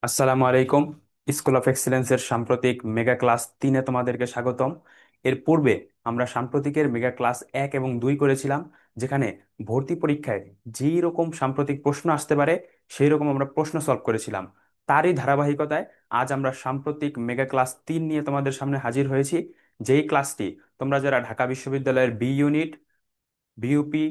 আসসালামু আলাইকুম। School of এক্সিলেন্সের সাম্প্রতিক মেগা ক্লাস 3-এ তোমাদেরকে স্বাগতম। এর পূর্বে আমরা সাম্প্রতিকের মেগা ক্লাস 1 এবং 2 করেছিলাম, যেখানে ভর্তি পরীক্ষায় যেই রকম সাম্প্রতিক প্রশ্ন আসতে পারে সেই রকম আমরা প্রশ্ন সলভ করেছিলাম। তারই ধারাবাহিকতায় আজ আমরা সাম্প্রতিক মেগা ক্লাস 3 নিয়ে তোমাদের সামনে হাজির হয়েছি। যেই ক্লাসটি তোমরা যারা ঢাকা বিশ্ববিদ্যালয়ের বি ইউনিট, বিইউপি,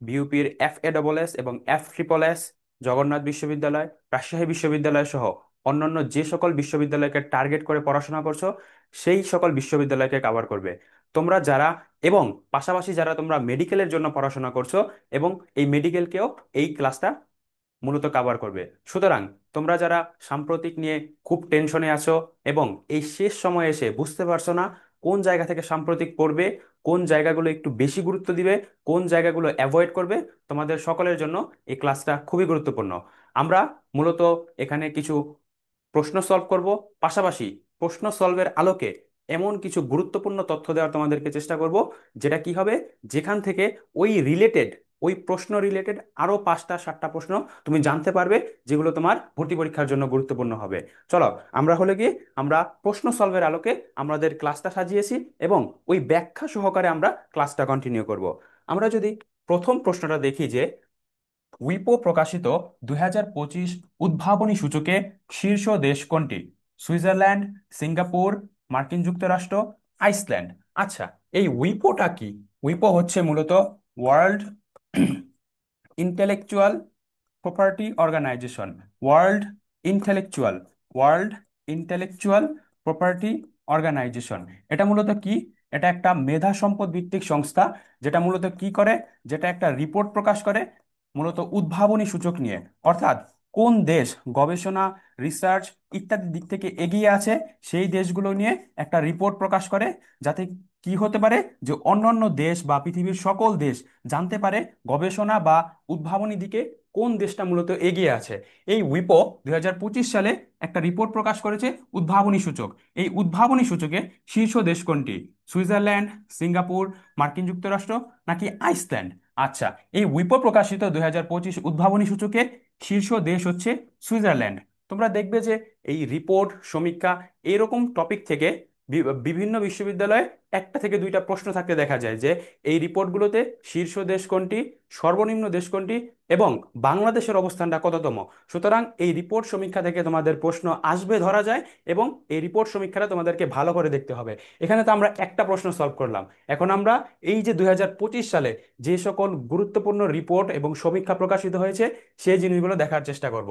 বিইউপির FASS এবং FSSS, জগন্নাথ বিশ্ববিদ্যালয়, রাজশাহী বিশ্ববিদ্যালয় সহ অন্যান্য যে সকল বিশ্ববিদ্যালয়কে টার্গেট করে পড়াশোনা করছো সেই সকল বিশ্ববিদ্যালয়কে কভার করবে। তোমরা যারা এবং পাশাপাশি যারা তোমরা মেডিকেলের জন্য পড়াশোনা করছো এবং এই মেডিকেলকেও এই ক্লাসটা মূলত কাভার করবে। সুতরাং তোমরা যারা সাম্প্রতিক নিয়ে খুব টেনশনে আছো এবং এই শেষ সময়ে এসে বুঝতে পারছো না কোন জায়গা থেকে সাম্প্রতিক পড়বে, কোন জায়গাগুলো একটু বেশি গুরুত্ব দিবে, কোন জায়গাগুলো অ্যাভয়েড করবে, তোমাদের সকলের জন্য এই ক্লাসটা খুবই গুরুত্বপূর্ণ। আমরা মূলত এখানে কিছু প্রশ্ন সলভ করব, পাশাপাশি প্রশ্ন সলভের আলোকে এমন কিছু গুরুত্বপূর্ণ তথ্য দেওয়ার তোমাদেরকে চেষ্টা করব, যেটা কি হবে, যেখান থেকে ওই প্রশ্ন রিলেটেড আরো 5টা 7টা প্রশ্ন তুমি জানতে পারবে, যেগুলো তোমার ভর্তি পরীক্ষার জন্য গুরুত্বপূর্ণ হবে। চলো, আমরা প্রশ্ন সলভের আলোকে আমাদের ক্লাসটা সাজিয়েছি এবং ওই ব্যাখ্যা সহকারে আমরা ক্লাসটা কন্টিনিউ করব। আমরা যদি প্রথম প্রশ্নটা দেখি যে উইপো প্রকাশিত 2025 উদ্ভাবনী সূচকে শীর্ষ দেশ কোনটি? সুইজারল্যান্ড, সিঙ্গাপুর, মার্কিন যুক্তরাষ্ট্র, আইসল্যান্ড। আচ্ছা, এই উইপোটা কি? উইপো হচ্ছে মূলত world intellectual property organisation. World intellectual world intellectual property organisation. এটা মূলত কি? এটা একটা মেধা সম্পদ ভিত্তিক সংস্থা, যেটা মূলত কি করে, যেটা একটা রিপোর্ট প্রকাশ করে মূলত উদ্ভাবনী সূচক নিয়ে। অর্থাৎ কোন দেশ গবেষণা, রিসার্চ ইত্যাদি দিক থেকে এগিয়ে আছে সেই দেশগুলো নিয়ে একটা রিপোর্ট প্রকাশ করে, যাতে কি হতে পারে যে অন্যান্য দেশ বা পৃথিবীর সকল দেশ জানতে পারে গবেষণা বা উদ্ভাবনী দিকে কোন দেশটা মূলত এগিয়ে আছে। এই উইপো 2025 সালে একটা রিপোর্ট প্রকাশ করেছে, উদ্ভাবনী সূচক। এই উদ্ভাবনী সূচকে শীর্ষ দেশ কোনটি? সুইজারল্যান্ড, সিঙ্গাপুর, মার্কিন যুক্তরাষ্ট্র, নাকি আইসল্যান্ড? আচ্ছা, এই উইপো প্রকাশিত 2025 উদ্ভাবনী সূচকে শীর্ষ দেশ হচ্ছে সুইজারল্যান্ড। তোমরা দেখবে যে এই রিপোর্ট, সমীক্ষা, এরকম টপিক থেকে বিভিন্ন বিশ্ববিদ্যালয়ে 1টা থেকে 2টা প্রশ্ন থাকতে দেখা যায় যে এই রিপোর্টগুলোতে শীর্ষ দেশ কোনটি, সর্বনিম্ন দেশ কোনটি এবং বাংলাদেশের অবস্থানটা কততম। সুতরাং এই রিপোর্ট সমীক্ষা থেকে তোমাদের প্রশ্ন আসবে ধরা যায়, এবং এই রিপোর্ট সমীক্ষাটা তোমাদেরকে ভালো করে দেখতে হবে। এখানে তো আমরা একটা প্রশ্ন সলভ করলাম। এখন আমরা এই যে 2025 সালে যে সকল গুরুত্বপূর্ণ রিপোর্ট এবং সমীক্ষা প্রকাশিত হয়েছে সেই জিনিসগুলো দেখার চেষ্টা করব।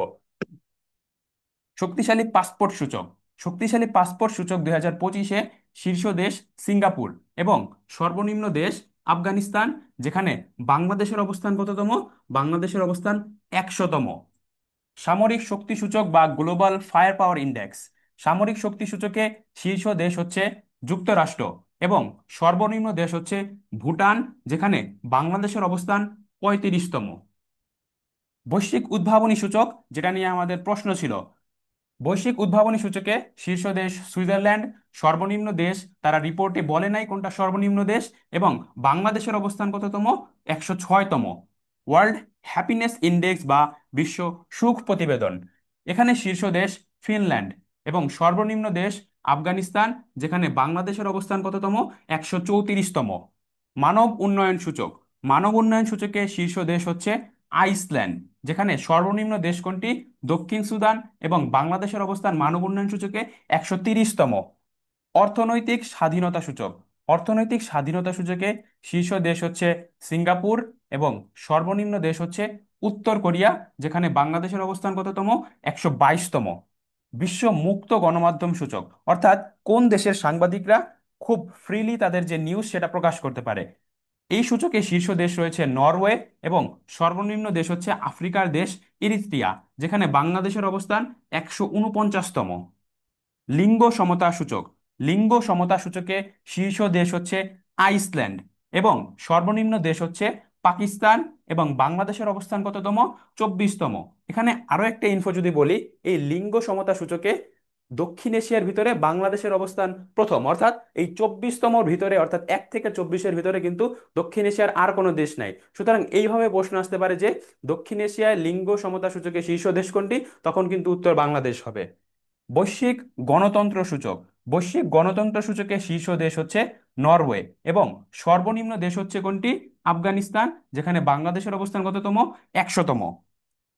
শক্তিশালী পাসপোর্ট সূচক শক্তিশালী পাসপোর্ট সূচক 2025-এ শীর্ষ দেশ সিঙ্গাপুর এবং সর্বনিম্ন দেশ আফগানিস্তান, যেখানে বাংলাদেশের অবস্থান কততম? বাংলাদেশের অবস্থান 100তম। সামরিক শক্তি সূচক বা গ্লোবাল ফায়ার পাওয়ার ইন্ডেক্স, সামরিক শক্তি সূচকে শীর্ষ দেশ হচ্ছে যুক্তরাষ্ট্র এবং সর্বনিম্ন দেশ হচ্ছে ভুটান, যেখানে বাংলাদেশের অবস্থান 35তম। বৈশ্বিক উদ্ভাবনী সূচক, যেটা নিয়ে আমাদের প্রশ্ন ছিল, বৈশ্বিক উদ্ভাবনী সূচকে শীর্ষ দেশ সুইজারল্যান্ড, সর্বনিম্ন দেশ তারা রিপোর্টে বলে নাই কোনটা সর্বনিম্ন দেশ, এবং বাংলাদেশের অবস্থান কততম? 106তম। ওয়ার্ল্ড হ্যাপিনেস ইন্ডেক্স বা বিশ্ব সুখ প্রতিবেদন, এখানে শীর্ষ দেশ ফিনল্যান্ড এবং সর্বনিম্ন দেশ আফগানিস্তান, যেখানে বাংলাদেশের অবস্থান কততম? 134তম। মানব উন্নয়ন সূচক, মানব উন্নয়ন সূচকে শীর্ষ দেশ হচ্ছে আইসল্যান্ড, যেখানে সর্বনিম্ন দেশ কোনটি? দক্ষিণ সুদান এবং বাংলাদেশের অবস্থান মানব উন্নয়ন সূচকে 130তম। অর্থনৈতিক স্বাধীনতা সূচক, অর্থনৈতিক স্বাধীনতা সূচকে শীর্ষ দেশ হচ্ছে সিঙ্গাপুর এবং সর্বনিম্ন দেশ হচ্ছে উত্তর কোরিয়া, যেখানে বাংলাদেশের অবস্থান কততম? 122তম। বিশ্ব মুক্ত গণমাধ্যম সূচক, অর্থাৎ কোন দেশের সাংবাদিকরা খুব ফ্রিলি তাদের যে নিউজ সেটা প্রকাশ করতে পারে, এই সূচকে শীর্ষ দেশ রয়েছে নরওয়ে এবং সর্বনিম্ন দেশ হচ্ছে আফ্রিকার দেশ ইরিত্রিয়া, যেখানে বাংলাদেশের অবস্থান 149তম। লিঙ্গ সমতা সূচক, লিঙ্গ সমতা সূচকে শীর্ষ দেশ হচ্ছে আইসল্যান্ড এবং সর্বনিম্ন দেশ হচ্ছে পাকিস্তান এবং বাংলাদেশের অবস্থান কততম? 24তম। এখানে আরো একটা ইনফো যদি বলি, এই লিঙ্গ সমতা সূচকে দক্ষিণ এশিয়ার ভিতরে বাংলাদেশের অবস্থান প্রথম, অর্থাৎ এই 24তম ভিতরে, অর্থাৎ 1 থেকে 24-এর ভিতরে কিন্তু দক্ষিণ এশিয়ার আর কোনো দেশ নাই। সুতরাং এইভাবে প্রশ্ন আসতে পারে যে দক্ষিণ এশিয়ায় লিঙ্গ সমতা সূচকে শীর্ষ দেশ কোনটি, তখন কিন্তু উত্তর বাংলাদেশ হবে। বৈশ্বিক গণতন্ত্র সূচক, বৈশ্বিক গণতন্ত্র সূচকে শীর্ষ দেশ হচ্ছে নরওয়ে, এবং সর্বনিম্ন দেশ হচ্ছে কোনটি, আফগানিস্তান, যেখানে বাংলাদেশের অবস্থান কততম, 100তম।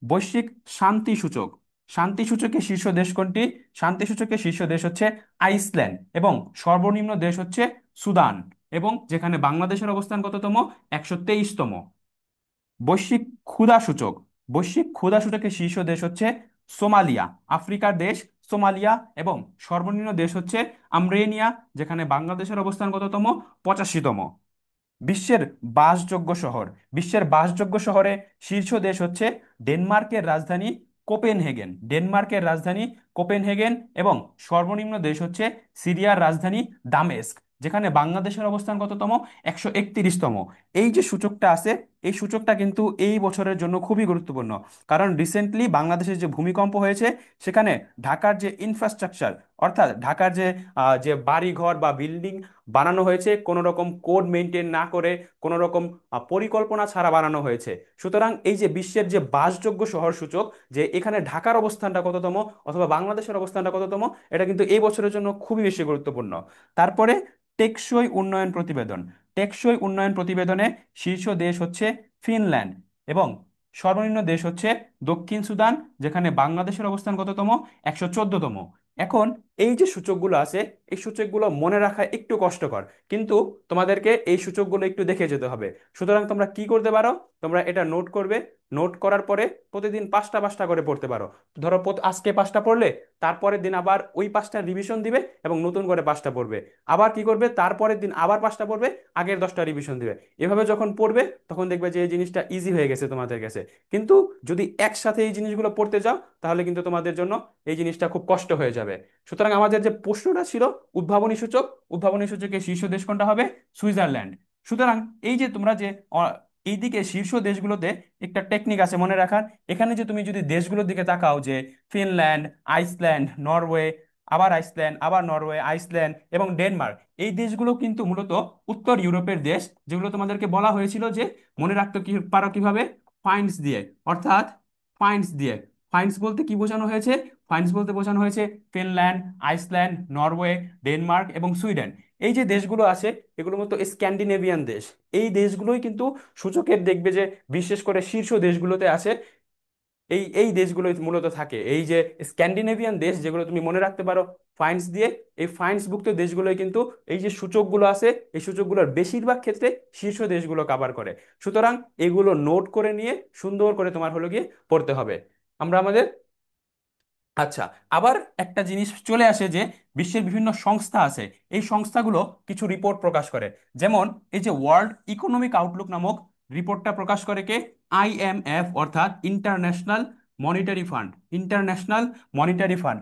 বৈশ্বিক শান্তি সূচক, শান্তি সূচকে শীর্ষ দেশ কোনটি, শান্তি সূচকে শীর্ষ দেশ হচ্ছে আইসল্যান্ড, এবং সর্বনিম্ন দেশ হচ্ছে সুদান, এবং যেখানে বাংলাদেশের অবস্থান কততম, 123তম। বৈশ্বিক ক্ষুধা সূচক, বৈশ্বিক ক্ষুধা সূচকে শীর্ষ দেশ হচ্ছে সোমালিয়া, আফ্রিকার দেশ সোমালিয়া, এবং সর্বনিম্ন দেশ হচ্ছে আর্মেনিয়া, যেখানে বাংলাদেশের অবস্থান কততম, 85তম। বিশ্বের বাসযোগ্য শহর, বিশ্বের বাসযোগ্য শহরে শীর্ষ দেশ হচ্ছে ডেনমার্কের রাজধানী কোপেনহেগেন, ডেনমার্কের রাজধানী কোপেনহেগেন, এবং সর্বনিম্ন দেশ হচ্ছে সিরিয়ার রাজধানী দামেস্ক, যেখানে বাংলাদেশের অবস্থান কততম, 131তম। এই যে সূচকটা আছে, এই সূচকটা কিন্তু এই বছরের জন্য খুবই গুরুত্বপূর্ণ, কারণ রিসেন্টলি বাংলাদেশের যে ভূমিকম্প হয়েছে, সেখানে ঢাকার যে ইনফ্রাস্ট্রাকচার, অর্থাৎ ঢাকার যে বাড়ি ঘর বা বিল্ডিং বানানো হয়েছে কোনো রকম কোড মেনটেন না করে, কোনো রকম পরিকল্পনা ছাড়া বানানো হয়েছে। সুতরাং এই যে বিশ্বের যে বাসযোগ্য শহর সূচক, যে এখানে ঢাকার অবস্থানটা কততম অথবা বাংলাদেশের অবস্থানটা কততম, এটা কিন্তু এই বছরের জন্য খুবই বেশি গুরুত্বপূর্ণ। তারপরে টেকসই উন্নয়ন প্রতিবেদন, টেকসই উন্নয়ন প্রতিবেদনে শীর্ষ দেশ হচ্ছে ফিনল্যান্ড, এবং সর্বনিম্ন দেশ হচ্ছে দক্ষিণ সুদান, যেখানে বাংলাদেশের অবস্থান কততম, 114তম। এখন এই যে সূচকগুলো আছে, এই সূচকগুলো মনে রাখা একটু কষ্টকর, কিন্তু তোমাদেরকে এই সূচকগুলো একটু দেখে যেতে হবে। সুতরাং তোমরা কি করতে পারো, তোমরা এটা নোট করবে, নোট করার পরে প্রতিদিন 5টা 5টা করে পড়তে পারো। ধরো আজকে 5টা পড়লে, তারপরের দিন আবার ওই 5টা রিভিশন দিবে এবং নতুন করে 5টা পড়বে। আবার কি করবে, তারপরের দিন আবার 5টা পড়বে, আগের 10টা রিভিশন দিবে। এভাবে যখন পড়বে তখন দেখবে যে এই জিনিসটা ইজি হয়ে গেছে তোমাদের কাছে। কিন্তু যদি একসাথে এই জিনিসগুলো পড়তে যাও, তাহলে কিন্তু তোমাদের জন্য এই জিনিসটা খুব কষ্ট হয়ে যাবে। সুতরাং আমাদের যে প্রশ্নটা ছিল উদ্ভাবনী সূচক, উদ্ভাবনী সূচকে শীর্ষ দেশ কোনটা হবে, সুইজারল্যান্ড। সুতরাং এই যে তোমরা যে এইদিকে শীর্ষ দেশগুলোতে একটা টেকনিক আছে মনে রাখার। এখানে যে তুমি যদি দেশগুলোর দিকে তাকাও, যে ফিনল্যান্ড, আইসল্যান্ড, নরওয়ে, আবার আইসল্যান্ড, আবার নরওয়ে, আইসল্যান্ড এবং ডেনমার্ক, এই দেশগুলো কিন্তু মূলত উত্তর ইউরোপের দেশ, যেগুলো তোমাদেরকে বলা হয়েছিল যে মনে রাখতে কি পারো কিভাবে, পয়েন্টস দিয়ে, অর্থাৎ পয়েন্টস দিয়ে। পয়েন্টস বলতে কি বোঝানো হয়েছে, পয়েন্টস বলতে বোঝানো হয়েছে ফিনল্যান্ড, আইসল্যান্ড, নরওয়ে, ডেনমার্ক এবং সুইডেন। এই যে দেশগুলো আছে, এগুলো মূলত স্ক্যান্ডিনেভিয়ান দেশ। এই দেশগুলোই কিন্তু সূচকের দেখবে যে বিশেষ করে শীর্ষ দেশগুলোতে আছে। এই এই দেশগুলো মূলত থাকে, এই যে স্ক্যান্ডিনেভিয়ান দেশ, যেগুলো তুমি মনে রাখতে পারো ফাইন্স দিয়ে। এই ফাইন্স ভুক্ত দেশগুলোই কিন্তু এই যে সূচকগুলো আছে, এই সূচকগুলোর বেশিরভাগ ক্ষেত্রে শীর্ষ দেশগুলো কভার করে। সুতরাং এগুলো নোট করে নিয়ে সুন্দর করে তোমার হলো গিয়ে পড়তে হবে। আমরা আমাদের, আচ্ছা, আবার একটা জিনিস চলে আসে যে বিশ্বের বিভিন্ন সংস্থা আছে, এই সংস্থাগুলো কিছু রিপোর্ট প্রকাশ করে। যেমন এই যে ওয়ার্ল্ড ইকোনমিক আউটলুক নামক রিপোর্টটা প্রকাশ করে কে, আইএমএফ, অর্থাৎ international monetary fund, international monetary fund.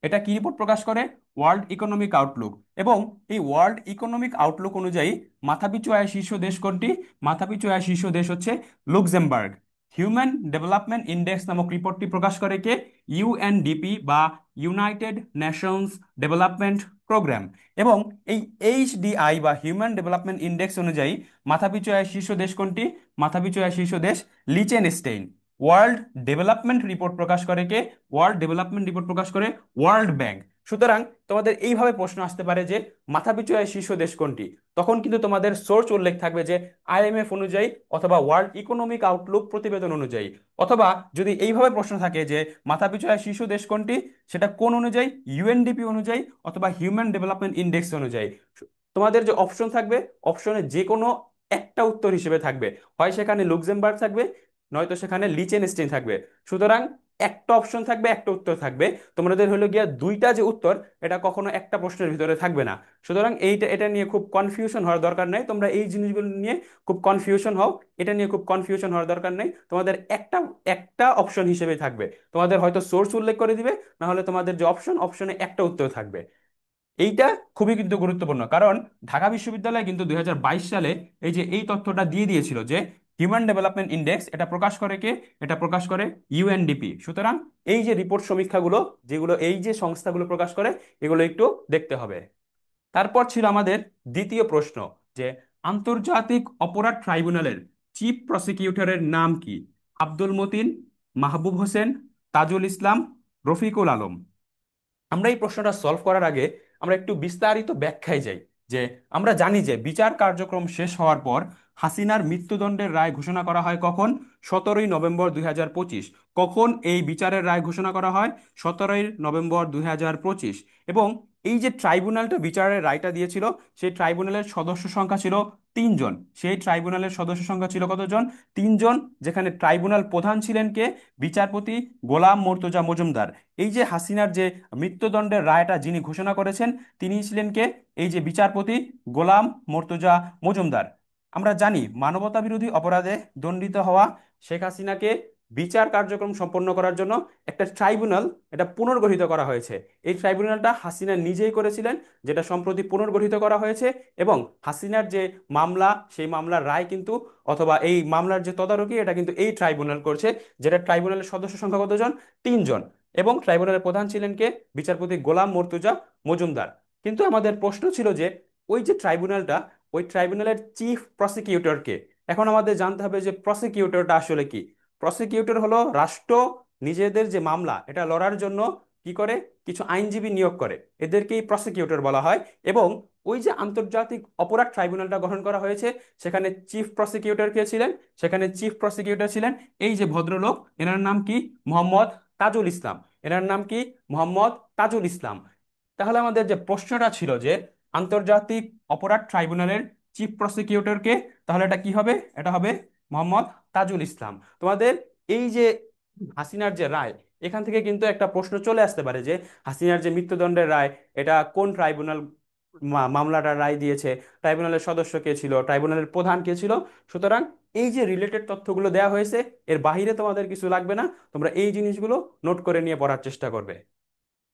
এটা কি রিপোর্ট প্রকাশ করে, ওয়ার্ল্ড ইকোনমিক আউটলুক। এবং এই ওয়ার্ল্ড ইকোনমিক আউটলুক অনুযায়ী মাথাপিছু আয় শীর্ষ দেশ কোনটি, মাথাপিছু আয় শীর্ষ দেশ হচ্ছে লুক্সেমবার্গ। হিউম্যান ডেভেলপমেন্ট ইন্ডেক্স নামক রিপোর্টটি প্রকাশ করে কে, ইউএনডিপি বা ইউনাইটেড নেশনস ডেভেলপমেন্ট প্রোগ্রাম। এবং এই এইচডিআই বা হিউম্যান ডেভেলপমেন্ট ইন্ডেক্স অনুযায়ী মাথাপিছু আয় শীর্ষ দেশ কোনটি, মাথাপিছু আয় শীর্ষ দেশ লিচেনস্টেইন। ওয়ার্ল্ড ডেভেলপমেন্ট রিপোর্ট প্রকাশ করে কে, ওয়ার্ল্ড ডেভেলপমেন্ট রিপোর্ট প্রকাশ করে ওয়ার্ল্ড ব্যাংক। সুতরাং তোমাদের এইভাবে প্রশ্ন আসতে পারে যে মাথাপিছু আয় শীর্ষ দেশ কোনটি, তখন কিন্তু তোমাদের সোর্স উল্লেখ থাকবে যে আইএমএফ অনুযায়ী, অথবা ওয়ার্ল্ড ইকোনমিক আউটলুক প্রতিবেদন অনুযায়ী। অথবা যদি এইভাবে প্রশ্ন থাকে যে মাথাপিছু আয় শীর্ষ দেশ কোনটি, সেটা কোন অনুযায়ী, ইউএনডিপি অনুযায়ী অথবা হিউম্যান ডেভেলপমেন্ট ইন্ডেক্স অনুযায়ী। তোমাদের যে অপশন থাকবে, অপশনে যে কোনো একটা উত্তর হিসেবে থাকবে, হয় সেখানে লুক্সেমবার্গ থাকবে, নয়তো সেখানে লিচেনস্টাইন থাকবে। সুতরাং একটা অপশন থাকবে, একটা উত্তর থাকবে। তোমাদের হলো গিয়া দুইটা যে উত্তর, এটা কখনো একটা প্রশ্নের ভিতরে থাকবে না। সুতরাং এটা নিয়ে খুব কনফিউশন হওয়ার দরকার নেই, তোমরা এই জিনিসগুলো নিয়ে খুব কনফিউশন হও, এটা নিয়ে খুব কনফিউশন হওয়ার দরকার নেই। তোমাদের একটা একটা অপশন হিসেবে থাকবে, তোমাদের হয়তো সোর্স উল্লেখ করে দিবে, না হলে তোমাদের যে অপশন, অপশনে একটা উত্তর থাকবে। এইটা খুবই কিন্তু গুরুত্বপূর্ণ, কারণ ঢাকা বিশ্ববিদ্যালয় কিন্তু 2022 সালে এই যে এই তথ্যটা দিয়ে দিয়েছিল যে হিউম্যান ডেভেলপমেন্ট ইন্ডেক্স, এটা প্রকাশ করে কে? এটা প্রকাশ করে ইউএনডিপি। সুতরাং এই যে রিপোর্ট সমীক্ষাগুলো, যেগুলো এই যে সংস্থাগুলো প্রকাশ করে, এগুলো একটু দেখতে হবে। তারপর ছিল আমাদের দ্বিতীয় প্রশ্ন, যে আন্তর্জাতিক অপরাধ ট্রাইব্যুনালের চিফ প্রসিকিউটরের নাম কি? আব্দুল মতিন, মাহবুব হোসেন, তাজুল ইসলাম, রফিকুল আলম। আমরা এই প্রশ্নটা সলভ করার আগে আমরা একটু বিস্তারিত ব্যাখ্যায় যাই। যে আমরা জানি যে বিচার কার্যক্রম শেষ হওয়ার পর হাসিনার মৃত্যুদণ্ডের রায় ঘোষণা করা হয় কখন? 17ই নভেম্বর 2025। কখন এই বিচারের রায় ঘোষণা করা হয়? 17ই নভেম্বর 2025। এবং এই যে ট্রাইব্যুনালটা বিচারের রায়টা দিয়েছিল, সেই ট্রাইব্যুনালের সদস্য সংখ্যা ছিল 3 জন। সেই ট্রাইব্যুনালের সদস্য সংখ্যা ছিল কতজন? 3 জন। যেখানে ট্রাইব্যুনাল প্রধান ছিলেন কে? বিচারপতি গোলাম মর্তুজা মজুমদার। এই যে হাসিনার যে মৃত্যুদণ্ডের রায়টা যিনি ঘোষণা করেছেন, তিনি ছিলেন কে? এই যে বিচারপতি গোলাম মর্তুজা মজুমদার। আমরা জানি মানবতা বিরোধী অপরাধে দণ্ডিত হওয়া শেখ হাসিনাকে বিচার কার্যক্রম সম্পন্ন করার জন্য একটা ট্রাইব্যুনাল এটা পুনর্গঠিত করা হয়েছে। এই ট্রাইব্যুনালটা হাসিনা নিজেই করেছিলেন, যেটা সম্প্রতি পুনর্গঠিত করা হয়েছে। এবং হাসিনার যে মামলা, সেই মামলার রায় কিন্তু, অথবা এই মামলার যে তদারকি, এটা কিন্তু এই ট্রাইব্যুনাল করছে। যেটা ট্রাইব্যুনালের সদস্য সংখ্যা কতজন? 3 জন। এবং ট্রাইব্যুনালের প্রধান ছিলেন কে? বিচারপতি গোলাম মর্তুজা মজুমদার। কিন্তু আমাদের প্রশ্ন ছিল যে ওই যে ট্রাইব্যুনালটা, ওই ট্রাইব্যুনালের চিফ প্রসিকিউটর কে? এখন আমাদের জানতে হবে যে প্রসিকিউটরটা আসলে কি। প্রসিকিউটর হলো রাষ্ট্র নিজেদের যে মামলা এটা লড়ার জন্য কি করে? কিছু আইনজীবী নিয়োগ করে, এদেরকেই প্রসিকিউটর বলা হয়। এবং ওই যে আন্তর্জাতিক অপরাধ ট্রাইব্যুনালটা গঠন করা হয়েছে, সেখানে চিফ প্রসিকিউটর কে ছিলেন? সেখানে চিফ প্রসিকিউটর ছিলেন এই যে ভদ্রলোক, এনার নাম কি? মোহাম্মদ তাজুল ইসলাম। এনার নাম কি? মোহাম্মদ তাজুল ইসলাম। তাহলে আমাদের যে প্রশ্নটা ছিল যে আন্তর্জাতিক অপরাধ ট্রাইব্যুনালের চিফ প্রসিকিউটর কে? তাহলে এটা কি হবে? এটা হবে মোহাম্মদ তাজুল ইসলাম। তোমাদের এই যে হাসিনার যে রায়, এখান থেকে কিন্তু একটা প্রশ্ন চলে আসতে পারে যে হাসিনার যে মৃত্যুদণ্ডের রায়, এটা কোন ট্রাইব্যুনাল মামলাটার রায় দিয়েছে? ট্রাইব্যুনালের সদস্য কে ছিল? ট্রাইব্যুনালের প্রধান কে ছিল? সুতরাং এই যে রিলেটেড তথ্যগুলো দেওয়া হয়েছে, এর বাইরে তোমাদের কিছু লাগবে না। তোমরা এই জিনিসগুলো নোট করে নিয়ে পড়ার চেষ্টা করবে।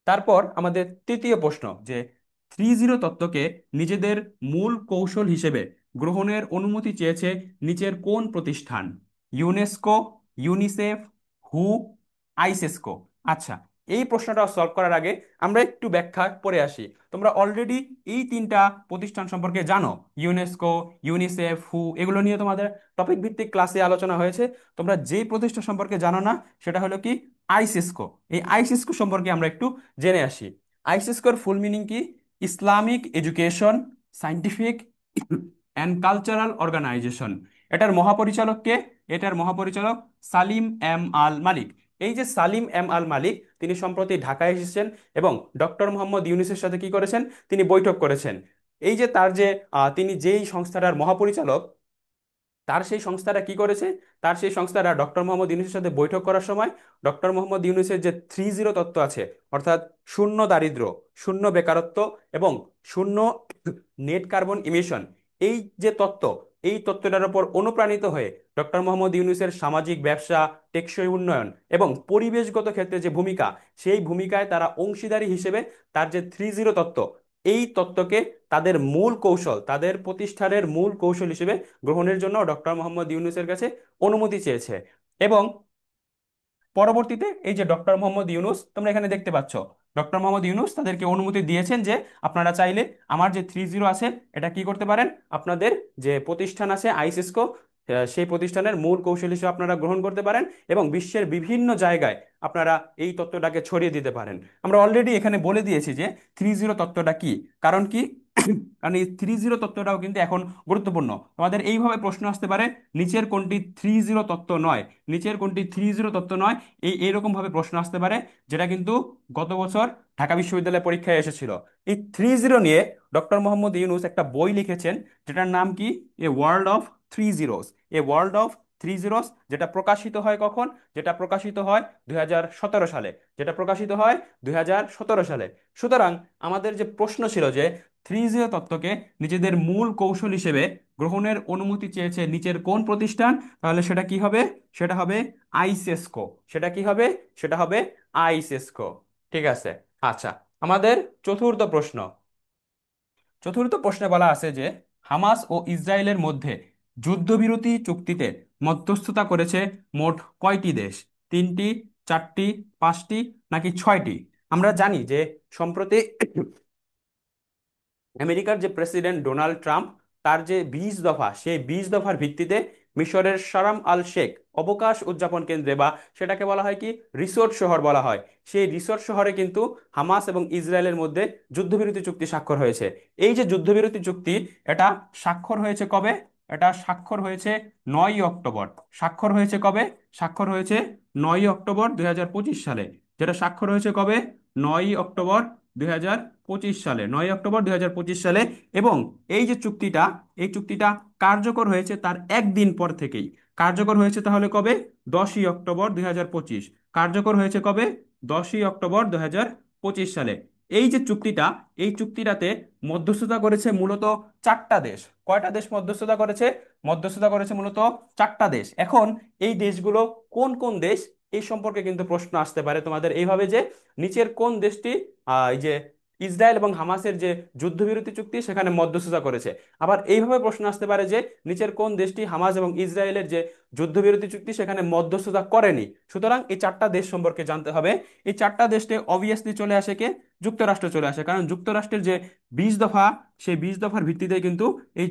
তারপর আমাদের তৃতীয় প্রশ্ন, যে 3-0 তত্ত্বকে নিজেদের মূল কৌশল হিসেবে গ্রহণের অনুমতি চেয়েছে নিচের কোন প্রতিষ্ঠান? ইউনেস্কো, ইউনিসেফ, হু, আইসেসকো। আচ্ছা, এই প্রশ্নটা সলভ করার আগে আমরা একটু ব্যাখ্যা পড়ে আসি। তোমরা অলরেডি এই 3টা প্রতিষ্ঠান সম্পর্কে জানো। ইউনেস্কো, ইউনিসেফ, হু, এগুলো নিয়ে তোমাদের টপিক ভিত্তিক ক্লাসে আলোচনা হয়েছে। তোমরা যেই প্রতিষ্ঠান সম্পর্কে জানো না, সেটা হলো কি? আইসিসকো। এই আইসিসকো সম্পর্কে আমরা একটু জেনে আসি। আইসিসকোর ফুল মিনিং কি? Islamic education, scientific and cultural organisation. এটার মহাপরিচালক কে? এটার মহাপরিচালক সালিম এম আল মালিক। এই যে সালিম এম আল মালিক, তিনি সম্প্রতি ঢাকায় এসেছেন এবং ডক্টর মোহাম্মদ ইউনূসের সাথে কি করেছেন? তিনি বৈঠক করেছেন। এই যে তার যে তিনি যেই সংস্থাটার মহাপরিচালক, তার সেই সংস্থাটা কি করেছে? তার সেই সংস্থাটা ডক্টর মোহাম্মদ ইউনূসের সাথে বৈঠক করার সময় ডক্টর মোহাম্মদ ইউনূসের যে 3-0 তত্ত্ব আছে, অর্থাৎ শূন্য দারিদ্র্য, শূন্য বেকারত্ব এবং শূন্য নেট কার্বন ইমিশন, এই যে তত্ত্ব, এই তত্ত্বটার উপর অনুপ্রাণিত হয়ে ডক্টর মোহাম্মদ ইউনূসের সামাজিক ব্যবসা, টেকসই উন্নয়ন এবং পরিবেশগত ক্ষেত্রে যে ভূমিকা, সেই ভূমিকায় তারা অংশীদারি হিসেবে তার যে 3-0 তত্ত্ব, এই তত্ত্বকে তাদের মূল কৌশল, তাদের প্রতিষ্ঠানের মূল কৌশল হিসেবে গ্রহণের জন্য ডক্টর মোহাম্মদ ইউনূসের কাছে অনুমতি চেয়েছে। এবং পরবর্তীতে এই যে ডক্টর মোহাম্মদ ইউনূস, তোমরা এখানে দেখতে পাচ্ছ, ডক্টর মোহাম্মদ ইউনূস তাদেরকে অনুমতি দিয়েছেন যে আপনারা চাইলে আমার যে 3-0 আছে, এটা কি করতে পারেন? আপনাদের যে প্রতিষ্ঠান আছে আইসিসকো, সেই প্রতিষ্ঠানের মূল কৌশল হিসেবে আপনারা গ্রহণ করতে পারেন এবং বিশ্বের বিভিন্ন জায়গায় আপনারা এই তত্ত্বটাকে ছড়িয়ে দিতে পারেন। আমরা অলরেডি এখানে বলে দিয়েছি যে 3-0 তত্ত্বটা কি। কারণ কি? কারণ এই 3-0 তত্ত্বটাও কিন্তু এখন গুরুত্বপূর্ণ। তোমাদের এইভাবে প্রশ্ন আসতে পারে, নিচের কোনটি 3-0 তত্ত্ব নয়? নিচের কোনটি 3-0 তত্ত্ব নয়? এইরকম ভাবে প্রশ্ন আসতে পারে, যেটা কিন্তু গত বছর ঢাকা বিশ্ববিদ্যালয় পরীক্ষায় এসেছিল। এই 3-0 নিয়ে ডক্টর মোহাম্মদ ইউনূস একটা বই লিখেছেন, যেটার নাম কি? A world of 3 zeros. A world of 3 zeros, যেটা প্রকাশিত হয় কখন? যেটা প্রকাশিত হয় 2017 সালে। যেটা প্রকাশিত হয় 2017 সালে। সুতরাং আমাদের যে প্রশ্ন ছিল যে 3-0 তত্ত্বকে নিজেদের মূল কৌশল হিসেবে গ্রহণের অনুমতি চেয়েছে নিচের কোন প্রতিষ্ঠান? তাহলে সেটা কি হবে? সেটা হবে আইসেসকো। সেটা কি হবে? সেটা হবে আইসেসকো। ঠিক আছে। আচ্ছা, আমাদের চতুর্থ প্রশ্ন। চতুর্থ প্রশ্নে বলা আছে যে হামাস ও ইসরায়েলের মধ্যে যুদ্ধবিরতি চুক্তিতে মধ্যস্থতা করেছে মোট কয়টি দেশ? তিনটি, চারটি, পাঁচটি, নাকি ছয়টি? আমরা জানি যে সম্প্রতি আমেরিকার যে প্রেসিডেন্ট ডোনাল্ড ট্রাম্প, তার যে 20 দফা, সেই 20 দফার ভিত্তিতে মিশরের শারাম আল শেখ অবকাশ উদযাপন কেন্দ্রে, বা সেটাকে বলা হয় কি রিসোর্ট শহর বলা হয়, সেই রিসোর্ট শহরে কিন্তু হামাস এবং ইসরায়েলের মধ্যে যুদ্ধবিরতি চুক্তি স্বাক্ষর হয়েছে। এই যে যুদ্ধবিরতি চুক্তি, এটা স্বাক্ষর হয়েছে কবে? এটা স্বাক্ষর হয়েছে 9ই অক্টোবর। স্বাক্ষর হয়েছে কবে? স্বাক্ষর হয়েছে 9ই অক্টোবর 2025 সালে। যেটা স্বাক্ষর হয়েছে কবে? 9ই অক্টোবর 2025 সালে, 9ই অক্টোবর 2025 সালে। এবং এই যে চুক্তিটা, এই চুক্তিটা কার্যকর হয়েছে তার একদিন পর থেকেই। কার্যকর হয়েছে তাহলে কবে? 10ই অক্টোবর 2025। কার্যকর হয়েছে কবে? 10ই অক্টোবর 2025 সালে। এই যে চুক্তিটা, এই চুক্তিটাতে মধ্যস্থতা করেছে মূলত চারটা দেশ। কয়টা দেশ মধ্যস্থতা করেছে? মধ্যস্থতা করেছে মূলত চারটা দেশ। এখন এই দেশগুলো কোন কোন দেশ, এই সম্পর্কে কিন্তু প্রশ্ন আসতে পারে তোমাদের এইভাবে যে নিচের কোন দেশটি এই যে ইসরায়েল এবং হামাসের যে যুদ্ধবিরতি চুক্তি সেখানে মধ্যস্থতা করেছে। আবার এইভাবে প্রশ্ন আসতে পারে যে নিচের কোন দেশটি হামাস এবং ইসরায়েলের যে যুদ্ধবিরতি চুক্তি সেখানে মধ্যস্থতা করেনি। সুতরাং এই চারটা দেশ সম্পর্কে জানতে হবে। এই চারটা দেশে অবভিয়াসলি চলে আসে কে? যুক্তরাষ্ট্র চলে আসে, কারণ যুক্তরাষ্ট্রের যে 20 দফা, সেই 20 দফার ভিত্তিতে কিন্তু এই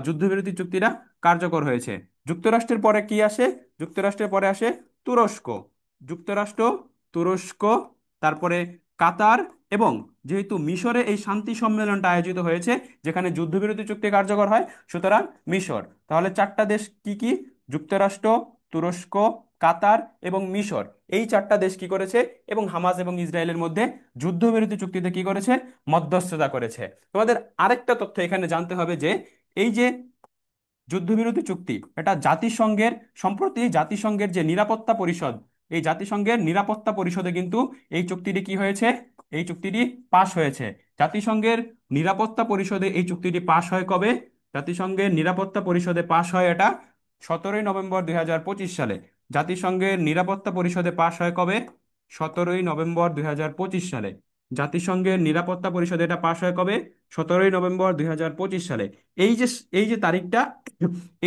যুদ্ধবিরতি চুক্তিটা কার্যকর হয়েছে। যুক্তরাষ্ট্রের পরে কি আসে? যুক্তরাষ্ট্রের পরে আসে তুরস্ক। যুক্তরাষ্ট্র, তুরস্ক, তারপরে কাতার, এবং যেহেতু মিশরে এই শান্তি সম্মেলনটা আয়োজিত হয়েছে যেখানে যুদ্ধবিরতি চুক্তি কার্যকর হয়, সুতরাং মিশর। তাহলে চারটা দেশ কি কি? যুক্তরাষ্ট্র, তুরস্ক, কাতার এবং মিশর। এই চারটা দেশ কি করেছে এবং হামাস এবং ইসরায়েলের মধ্যে যুদ্ধবিরতি চুক্তিতে কি করেছে? মধ্যস্থতা করেছে। তোমাদের আরেকটা তথ্য এখানে জানতে হবে যে এই যে যুদ্ধবিরতি চুক্তি, এটা জাতিসংঘের, সম্প্রতি জাতিসংঘের যে নিরাপত্তা পরিষদ, এই জাতিসংঘের নিরাপত্তা পরিষদে কিন্তু এই চুক্তিটি কি হয়েছে? এই চুক্তিটি পাশ হয়েছে। জাতিসংঘের নিরাপত্তা পরিষদে এই চুক্তিটি পাশ হয় কবে? জাতিসংঘের নিরাপত্তা পরিষদে পাশ হয় এটা 17ই নভেম্বর 2025 সালে। জাতিসংঘের নিরাপত্তা পরিষদে পাশ হয় কবে? 17ই নভেম্বর 2025 সালে। জাতিসংঘের নিরাপত্তা পরিষদে এটা পাশ হয় কবে? 17ই নভেম্বর 2025 সালে। এই যে এই যে তারিখটা,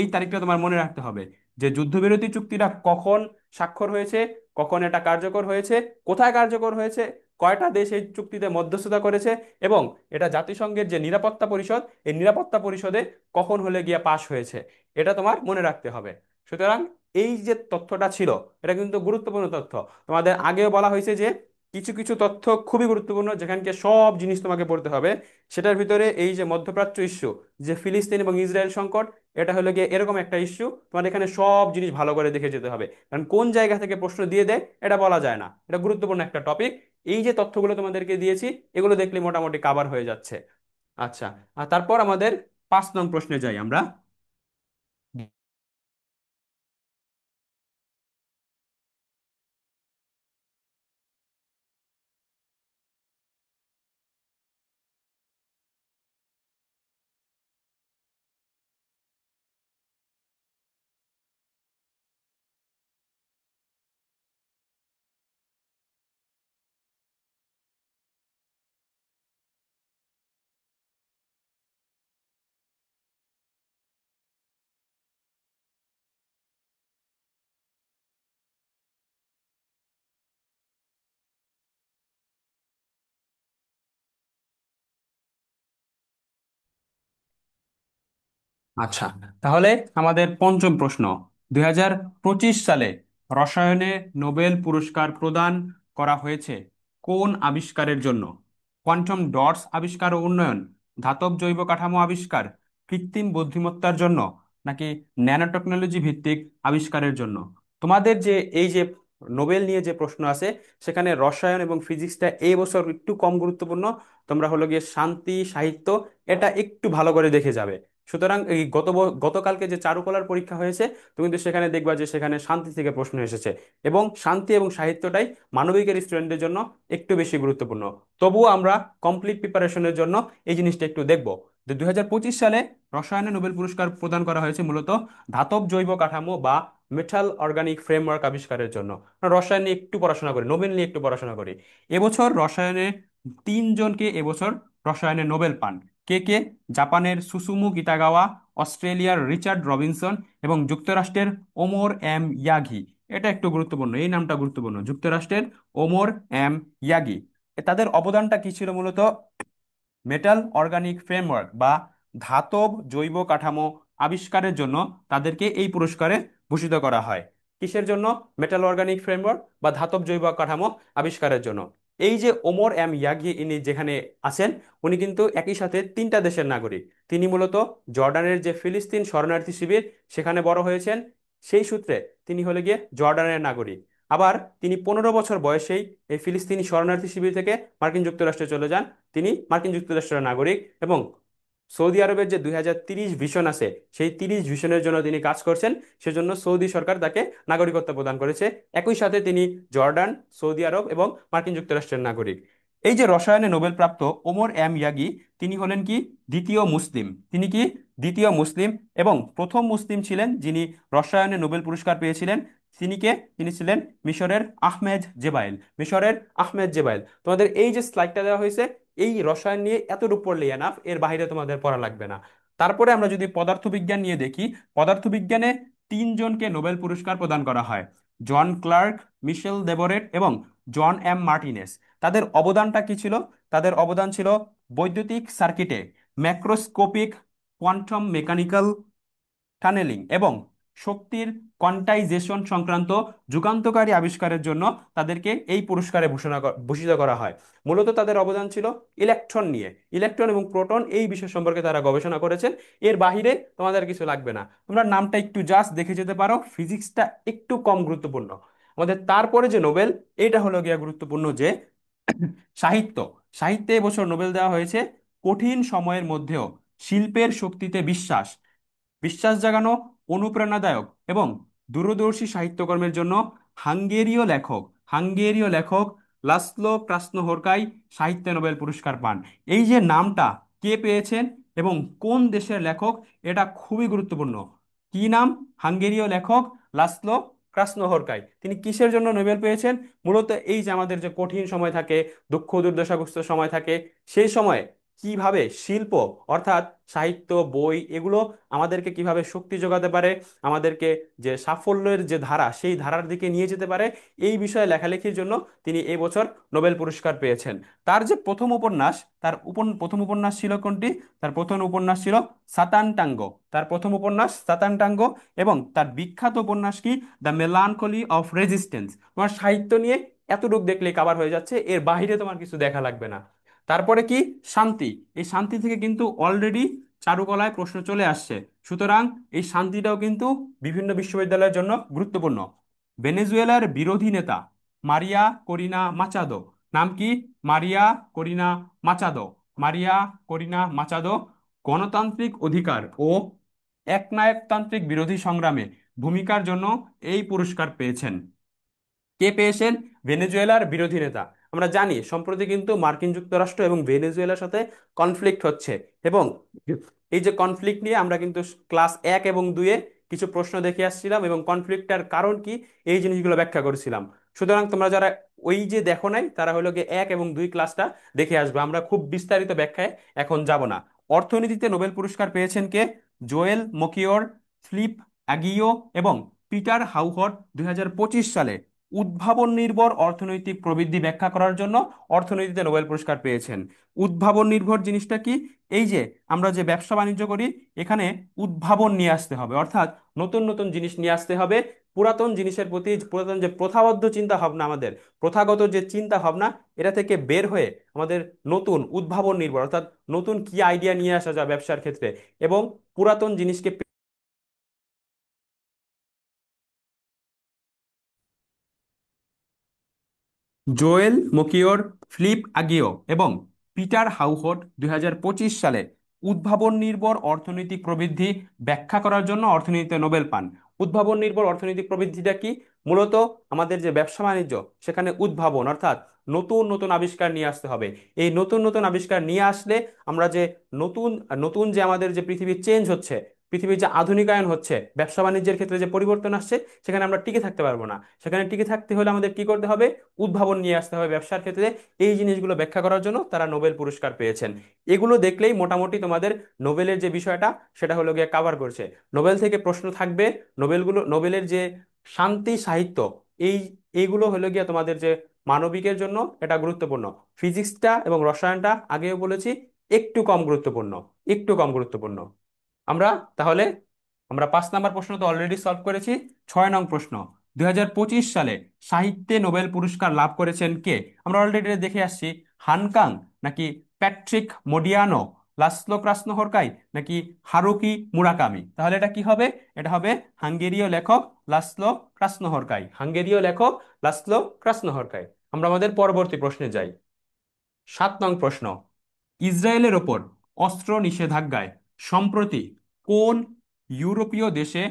এই তারিখটা তোমার মনে রাখতে হবে যে যুদ্ধবিরতি চুক্তিটা কখন স্বাক্ষর হয়েছে, কখন এটা কার্যকর হয়েছে, কোথায় কার্যকর হয়েছে, কয়টা দেশ এই চুক্তিতে মধ্যস্থতা করেছে, এবং এটা জাতিসংঘের যে নিরাপত্তা পরিষদ, এই নিরাপত্তা পরিষদে কখন হলে গিয়ে পাশ হয়েছে, এটা তোমার মনে রাখতে হবে। সুতরাং এই যে তথ্যটা ছিল, এটা কিন্তু গুরুত্বপূর্ণ তথ্য। তোমাদের আগেও বলা হয়েছে যে কিছু কিছু তথ্য খুবই গুরুত্বপূর্ণ, যেখানকে সব জিনিস তোমাকে পড়তে হবে। সেটার ভিতরে এই যে মধ্যপ্রাচ্য ইস্যু, যে ফিলিস্তিন এবং ইসরায়েল সংকট, এটা হলো গিয়ে এরকম একটা ইস্যু। তোমার এখানে সব জিনিস ভালো করে দেখে যেতে হবে, কারণ কোন জায়গা থেকে প্রশ্ন দিয়ে দেয় এটা বলা যায় না। এটা গুরুত্বপূর্ণ একটা টপিক। এই যে তথ্যগুলো তোমাদেরকে দিয়েছি, এগুলো দেখলে মোটামুটি কাভার হয়ে যাচ্ছে। আচ্ছা, আর তারপর আমাদের 5 নং প্রশ্নে যাই আমরা। আচ্ছা, তাহলে আমাদের পঞ্চম প্রশ্ন। 2025 সালে রসায়নে নোবেল পুরস্কার প্রদান করা হয়েছে কোন আবিষ্কারের জন্য? কোয়ান্টাম ডটস আবিষ্কার ও উন্নয়ন, ধাতব জৈব কাঠামো আবিষ্কার, কৃত্রিম বুদ্ধিমত্তার জন্য, নাকি ন্যানো টেকনোলজি ভিত্তিক আবিষ্কারের জন্য? তোমাদের যে এই যে নোবেল নিয়ে যে প্রশ্ন আছে, সেখানে রসায়ন এবং ফিজিক্সটা এই বছর একটু কম গুরুত্বপূর্ণ। তোমরা হলো গিয়ে শান্তি, সাহিত্য, এটা একটু ভালো করে দেখে যাবে। সুতরাং এই গতকালকে যে চারুকলার পরীক্ষা হয়েছে, তুমি কিন্তু সেখানে দেখবা যে সেখানে শান্তি থেকে প্রশ্ন এসেছে, এবং শান্তি এবং সাহিত্যটাই মানবিকের স্টুডেন্টদের জন্য একটু বেশি গুরুত্বপূর্ণ। তবুও আমরা কমপ্লিট প্রিপারেশনের জন্য এই জিনিসটা একটু দেখব। 2025 সালে রসায়নে নোবেল পুরস্কার প্রদান করা হয়েছে মূলত ধাতব জৈব কাঠামো বা মেটাল অর্গানিক ফ্রেমওয়ার্ক আবিষ্কারের জন্য। আমরা রসায়ন নিয়ে একটু পড়াশোনা করি, নোবেল নিয়ে একটু পড়াশোনা করি। এবছর রসায়নে 3 জনকে এবছর রসায়নে নোবেল পান। কে? জাপানের সুসুমু কিতাগাওয়া, অস্ট্রেলিয়ার রিচার্ড রবিনসন এবং যুক্তরাষ্ট্রের ওমর এম ইয়াগি। এটা একটু গুরুত্বপূর্ণ, এই নামটা গুরুত্বপূর্ণ, যুক্তরাষ্ট্রের ওমর এম ইয়াগি। তাদের অবদানটা কি ছিল মূলত? মেটাল অর্গানিক ফ্রেমওয়ার্ক বা ধাতব জৈব কাঠামো আবিষ্কারের জন্য তাদেরকে এই পুরস্কারে ভূষিত করা হয়। কিসের জন্য? মেটাল অর্গানিক ফ্রেমওয়ার্ক বা ধাতব জৈব কাঠামো আবিষ্কারের জন্য। এই যে ওমর এম ইয়াগি ইনি যেখানে আছেন, উনি কিন্তু একই সাথে তিনটা দেশের নাগরিক। তিনি মূলত জর্ডানের যে ফিলিস্তিন শরণার্থী শিবির সেখানে বড় হয়েছেন, সেই সূত্রে তিনি হলে গিয়ে জর্ডানের নাগরিক। আবার তিনি 15 বছর বয়সেই এই ফিলিস্তিনি শরণার্থী শিবির থেকে মার্কিন যুক্তরাষ্ট্রে চলে যান। তিনি মার্কিন যুক্তরাষ্ট্রের নাগরিক এবং সৌদি আরবের যে 2030 ভিশন আছে, সেই 30 ভিশনের জন্য তিনি কাজ করছেন। সেজন্য সৌদি সরকার তাকে নাগরিকত্ব প্রদান করেছে। একই সাথে তিনি জর্ডান, সৌদি আরব এবং মার্কিন যুক্তরাষ্ট্রের নাগরিক। এই যে রসায়নে নোবেল প্রাপ্ত ওমর এম ইয়াগি, তিনি হলেন কি দ্বিতীয় মুসলিম। তিনি কি দ্বিতীয় মুসলিম এবং প্রথম মুসলিম ছিলেন যিনি রসায়নে নোবেল পুরস্কার পেয়েছিলেন। তিনি কে? তিনি ছিলেন মিশরের আহমেদ জেবাইল। মিশরের আহমেদ জেবাইল। তোমাদের এই যে স্লাইডটা দেওয়া হয়েছে, এই রসায়ন নিয়ে এতটুকু পড়লে এনাফ, এর বাইরে তোমাদের পড়া লাগবে না। তারপরে আমরা যদি পদার্থবিজ্ঞান নিয়ে দেখি, পদার্থবিজ্ঞানে তিনজনকে নোবেল পুরস্কার প্রদান করা হয়: জন ক্লার্ক, মিশেল দেবোরেট এবং জন এম মার্টিনেস। তাদের অবদানটা কি ছিল? তাদের অবদান ছিল বৈদ্যুতিক সার্কিটে ম্যাক্রোস্কোপিক কোয়ান্টাম মেকানিক্যাল টানেলিং এবং শক্তির কোয়ান্টাইজেশন সংক্রান্ত যুগান্তকারী আবিষ্কারের জন্য তাদেরকে এই পুরস্কারে ভূষিত করা হয়। মূলত তাদের অবদান ছিল ইলেকট্রন নিয়ে, ইলেকট্রন এবং প্রোটন এই বিষয় সম্পর্কে তারা গবেষণা করেছেন। এর বাহিরে তোমাদের কিছু লাগবে না, তোমরা নামটা একটু জাস্ট দেখে যেতে পারো। ফিজিক্সটা একটু কম গুরুত্বপূর্ণ আমাদের। তারপরে যে নোবেল, এটা হলো গিয়া গুরুত্বপূর্ণ যে সাহিত্য। সাহিত্যে এবছর নোবেল দেওয়া হয়েছে কঠিন সময়ের মধ্যেও শিল্পের শক্তিতে বিশ্বাস, বিশ্বাস জাগানো, অনুপ্রেরণাদায়ক এবং দূরদর্শী সাহিত্যকর্মের জন্য হাঙ্গেরীয় লেখক হাঙ্গেরীয় লেখক লাসলো ক্রাসনোহরকাই সাহিত্যে নোবেল পুরস্কার পান। এই যে নামটা কে পেয়েছেন এবং কোন দেশের লেখক, এটা খুবই গুরুত্বপূর্ণ। কি নাম? হাঙ্গেরীয় লেখক লাসলো ক্রাসনোহরকাই। তিনি কিসের জন্য নোবেল পেয়েছেন? মূলত এই যে আমাদের যে কঠিন সময় থাকে, দুঃখ দুর্দশাগ্রস্ত সময় থাকে, সেই সময়ে কিভাবে শিল্প অর্থাৎ সাহিত্য, বই, এগুলো আমাদেরকে কিভাবে শক্তি যোগাতে পারে, আমাদেরকে যে সাফল্যের যে ধারা সেই ধারার দিকে নিয়ে যেতে পারে, এই বিষয়ে লেখালেখির জন্য তিনি এই বছর নোবেল পুরস্কার পেয়েছেন। তার যে প্রথম উপন্যাস, প্রথম উপন্যাস ছিল কোনটি? তার প্রথম উপন্যাস ছিল সাতান টাঙ্গো। তার প্রথম উপন্যাস সাতান টাঙ্গো এবং তার বিখ্যাত উপন্যাস কি? The melancholy of resistance. তোমার সাহিত্য নিয়ে এতটুকু দেখলেই কাভার হয়ে যাচ্ছে, এর বাইরে তোমার কিছু দেখা লাগবে না। তারপরে কি? শান্তি। এই শান্তি থেকে কিন্তু অলরেডি চারুকলায় প্রশ্ন চলে আসছে, সুতরাং এই শান্তিটাও কিন্তু বিভিন্ন বিশ্ববিদ্যালয়ের জন্য গুরুত্বপূর্ণ। ভেনেজুয়েলার বিরোধী নেতা মারিয়া করিনা মাচাদো। নাম কি? মারিয়া করিনা মাচাদো। মারিয়া করিনা মাচাদো গণতান্ত্রিক অধিকার ও একনায়কতান্ত্রিক বিরোধী সংগ্রামে ভূমিকার জন্য এই পুরস্কার পেয়েছেন। কে পেয়েছেন? ভেনেজুয়েলার বিরোধী নেতা। আমরা জানি সম্প্রতি কিন্তু মার্কিন যুক্তরাষ্ট্র এবং ভেনেজুয়েলার সাথে কনফ্লিক্ট হচ্ছে, এবং এই যে কনফ্লিক্ট নিয়ে আমরা কিন্তু ক্লাস 1 এবং 2-এ কিছু প্রশ্ন দেখে আসছিলাম এবং কনফ্লিক্টটার কারণ কি এই জিনিসগুলো ব্যাখ্যা করেছিলাম। সুতরাং তোমরা যারা ওই যে দেখো নাই, তারা হলো গিয়ে 1 এবং 2 ক্লাসটা দেখে আসবে, আমরা খুব বিস্তারিত ব্যাখ্যায় এখন যাব না। অর্থনীতিতে নোবেল পুরস্কার পেয়েছেন কে? জোয়েল মকিওর, ফিলিপ অ্যাগিও এবং পিটার হাউহট 2025 সালে উদ্ভাবন নির্ভর অর্থনৈতিক প্রবৃদ্ধি ব্যাখ্যা করার জন্য অর্থনীতিতে নোবেল পুরস্কার পেয়েছেন। উদ্ভাবন নির্ভর জিনিসটা কি? এই যে আমরা যে ব্যবসা বাণিজ্য করি, এখানে উদ্ভাবন নিয়ে আসতে হবে, অর্থাৎ নতুন নতুন জিনিস নিয়ে আসতে হবে। পুরাতন জিনিসের প্রতি, পুরাতন যে প্রথাবদ্ধ চিন্তা ভাবনা, আমাদের প্রথাগত যে চিন্তা ভাবনা, এটা থেকে বের হয়ে আমাদের নতুন উদ্ভাবন নির্ভর, অর্থাৎ নতুন কি আইডিয়া নিয়ে আসা যায় ব্যবসার ক্ষেত্রে, এবং পুরাতন জিনিসকে জোয়েল মকিওর, ফিলিপ আগিও এবং পিটার হাউহট 2025 সালে উদ্ভাবন নির্ভর অর্থনৈতিক প্রবৃদ্ধি ব্যাখ্যা করার জন্য অর্থনীতিতে নোবেল পান। উদ্ভাবন নির্ভর অর্থনৈতিক প্রবৃদ্ধিটা কি? মূলত আমাদের যে ব্যবসা বাণিজ্য, সেখানে উদ্ভাবন অর্থাৎ নতুন নতুন আবিষ্কার নিয়ে আসতে হবে। এই নতুন নতুন আবিষ্কার নিয়ে আসলে আমরা যে নতুন নতুন যে আমাদের যে পৃথিবী চেঞ্জ হচ্ছে, পৃথিবীর যে আধুনিকায়ন হচ্ছে, ব্যবসা বাণিজ্যের ক্ষেত্রে যে পরিবর্তন আসছে, সেখানে আমরা টিকে থাকতে পারবো না। সেখানে টিকে থাকতে হলে আমাদের কি করতে হবে? উদ্ভাবন নিয়ে আসতে হবে ব্যবসার ক্ষেত্রে। এই জিনিসগুলো ব্যাখ্যা করার জন্য তারা নোবেল পুরস্কার পেয়েছেন। এগুলো দেখলেই মোটামুটি তোমাদের নোবেলের যে বিষয়টা সেটা হলো গিয়ে কাভার করছে। নোবেল থেকে প্রশ্ন থাকবে, নোবেলের যে শান্তি সাহিত্য, এই এইগুলো হলো গিয়ে তোমাদের যে মানবিকের জন্য এটা গুরুত্বপূর্ণ। ফিজিক্সটা এবং রসায়নটা আগেও বলেছি একটু কম গুরুত্বপূর্ণ, একটু কম গুরুত্বপূর্ণ। আমরা তাহলে আমরা 5 নম্বর প্রশ্ন তো অলরেডি সলভ করেছি। 6 নং প্রশ্ন, 2025 সালে সাহিত্যে নোবেল পুরস্কার লাভ করেছেন কে? আমরা অলরেডি দেখে আসছি। হানকাং, নাকি প্যাট্রিক মোডিয়ানো, লাসলো ক্রাসনোহরকাই, নাকি হারুকি মুরাকামি? তাহলে এটা কি হবে? এটা হবে হাঙ্গেরীয় লেখক লাসলো ক্রাসনোহরকাই, হাঙ্গেরীয় লেখক লাসলো ক্রাসনোহরকাই। আমরা আমাদের পরবর্তী প্রশ্নে যাই। 7 নং প্রশ্ন, ইসরায়েলের ওপর অস্ত্র নিষেধাজ্ঞায় সম্প্রতি কোন ইউরোপীয় দেশে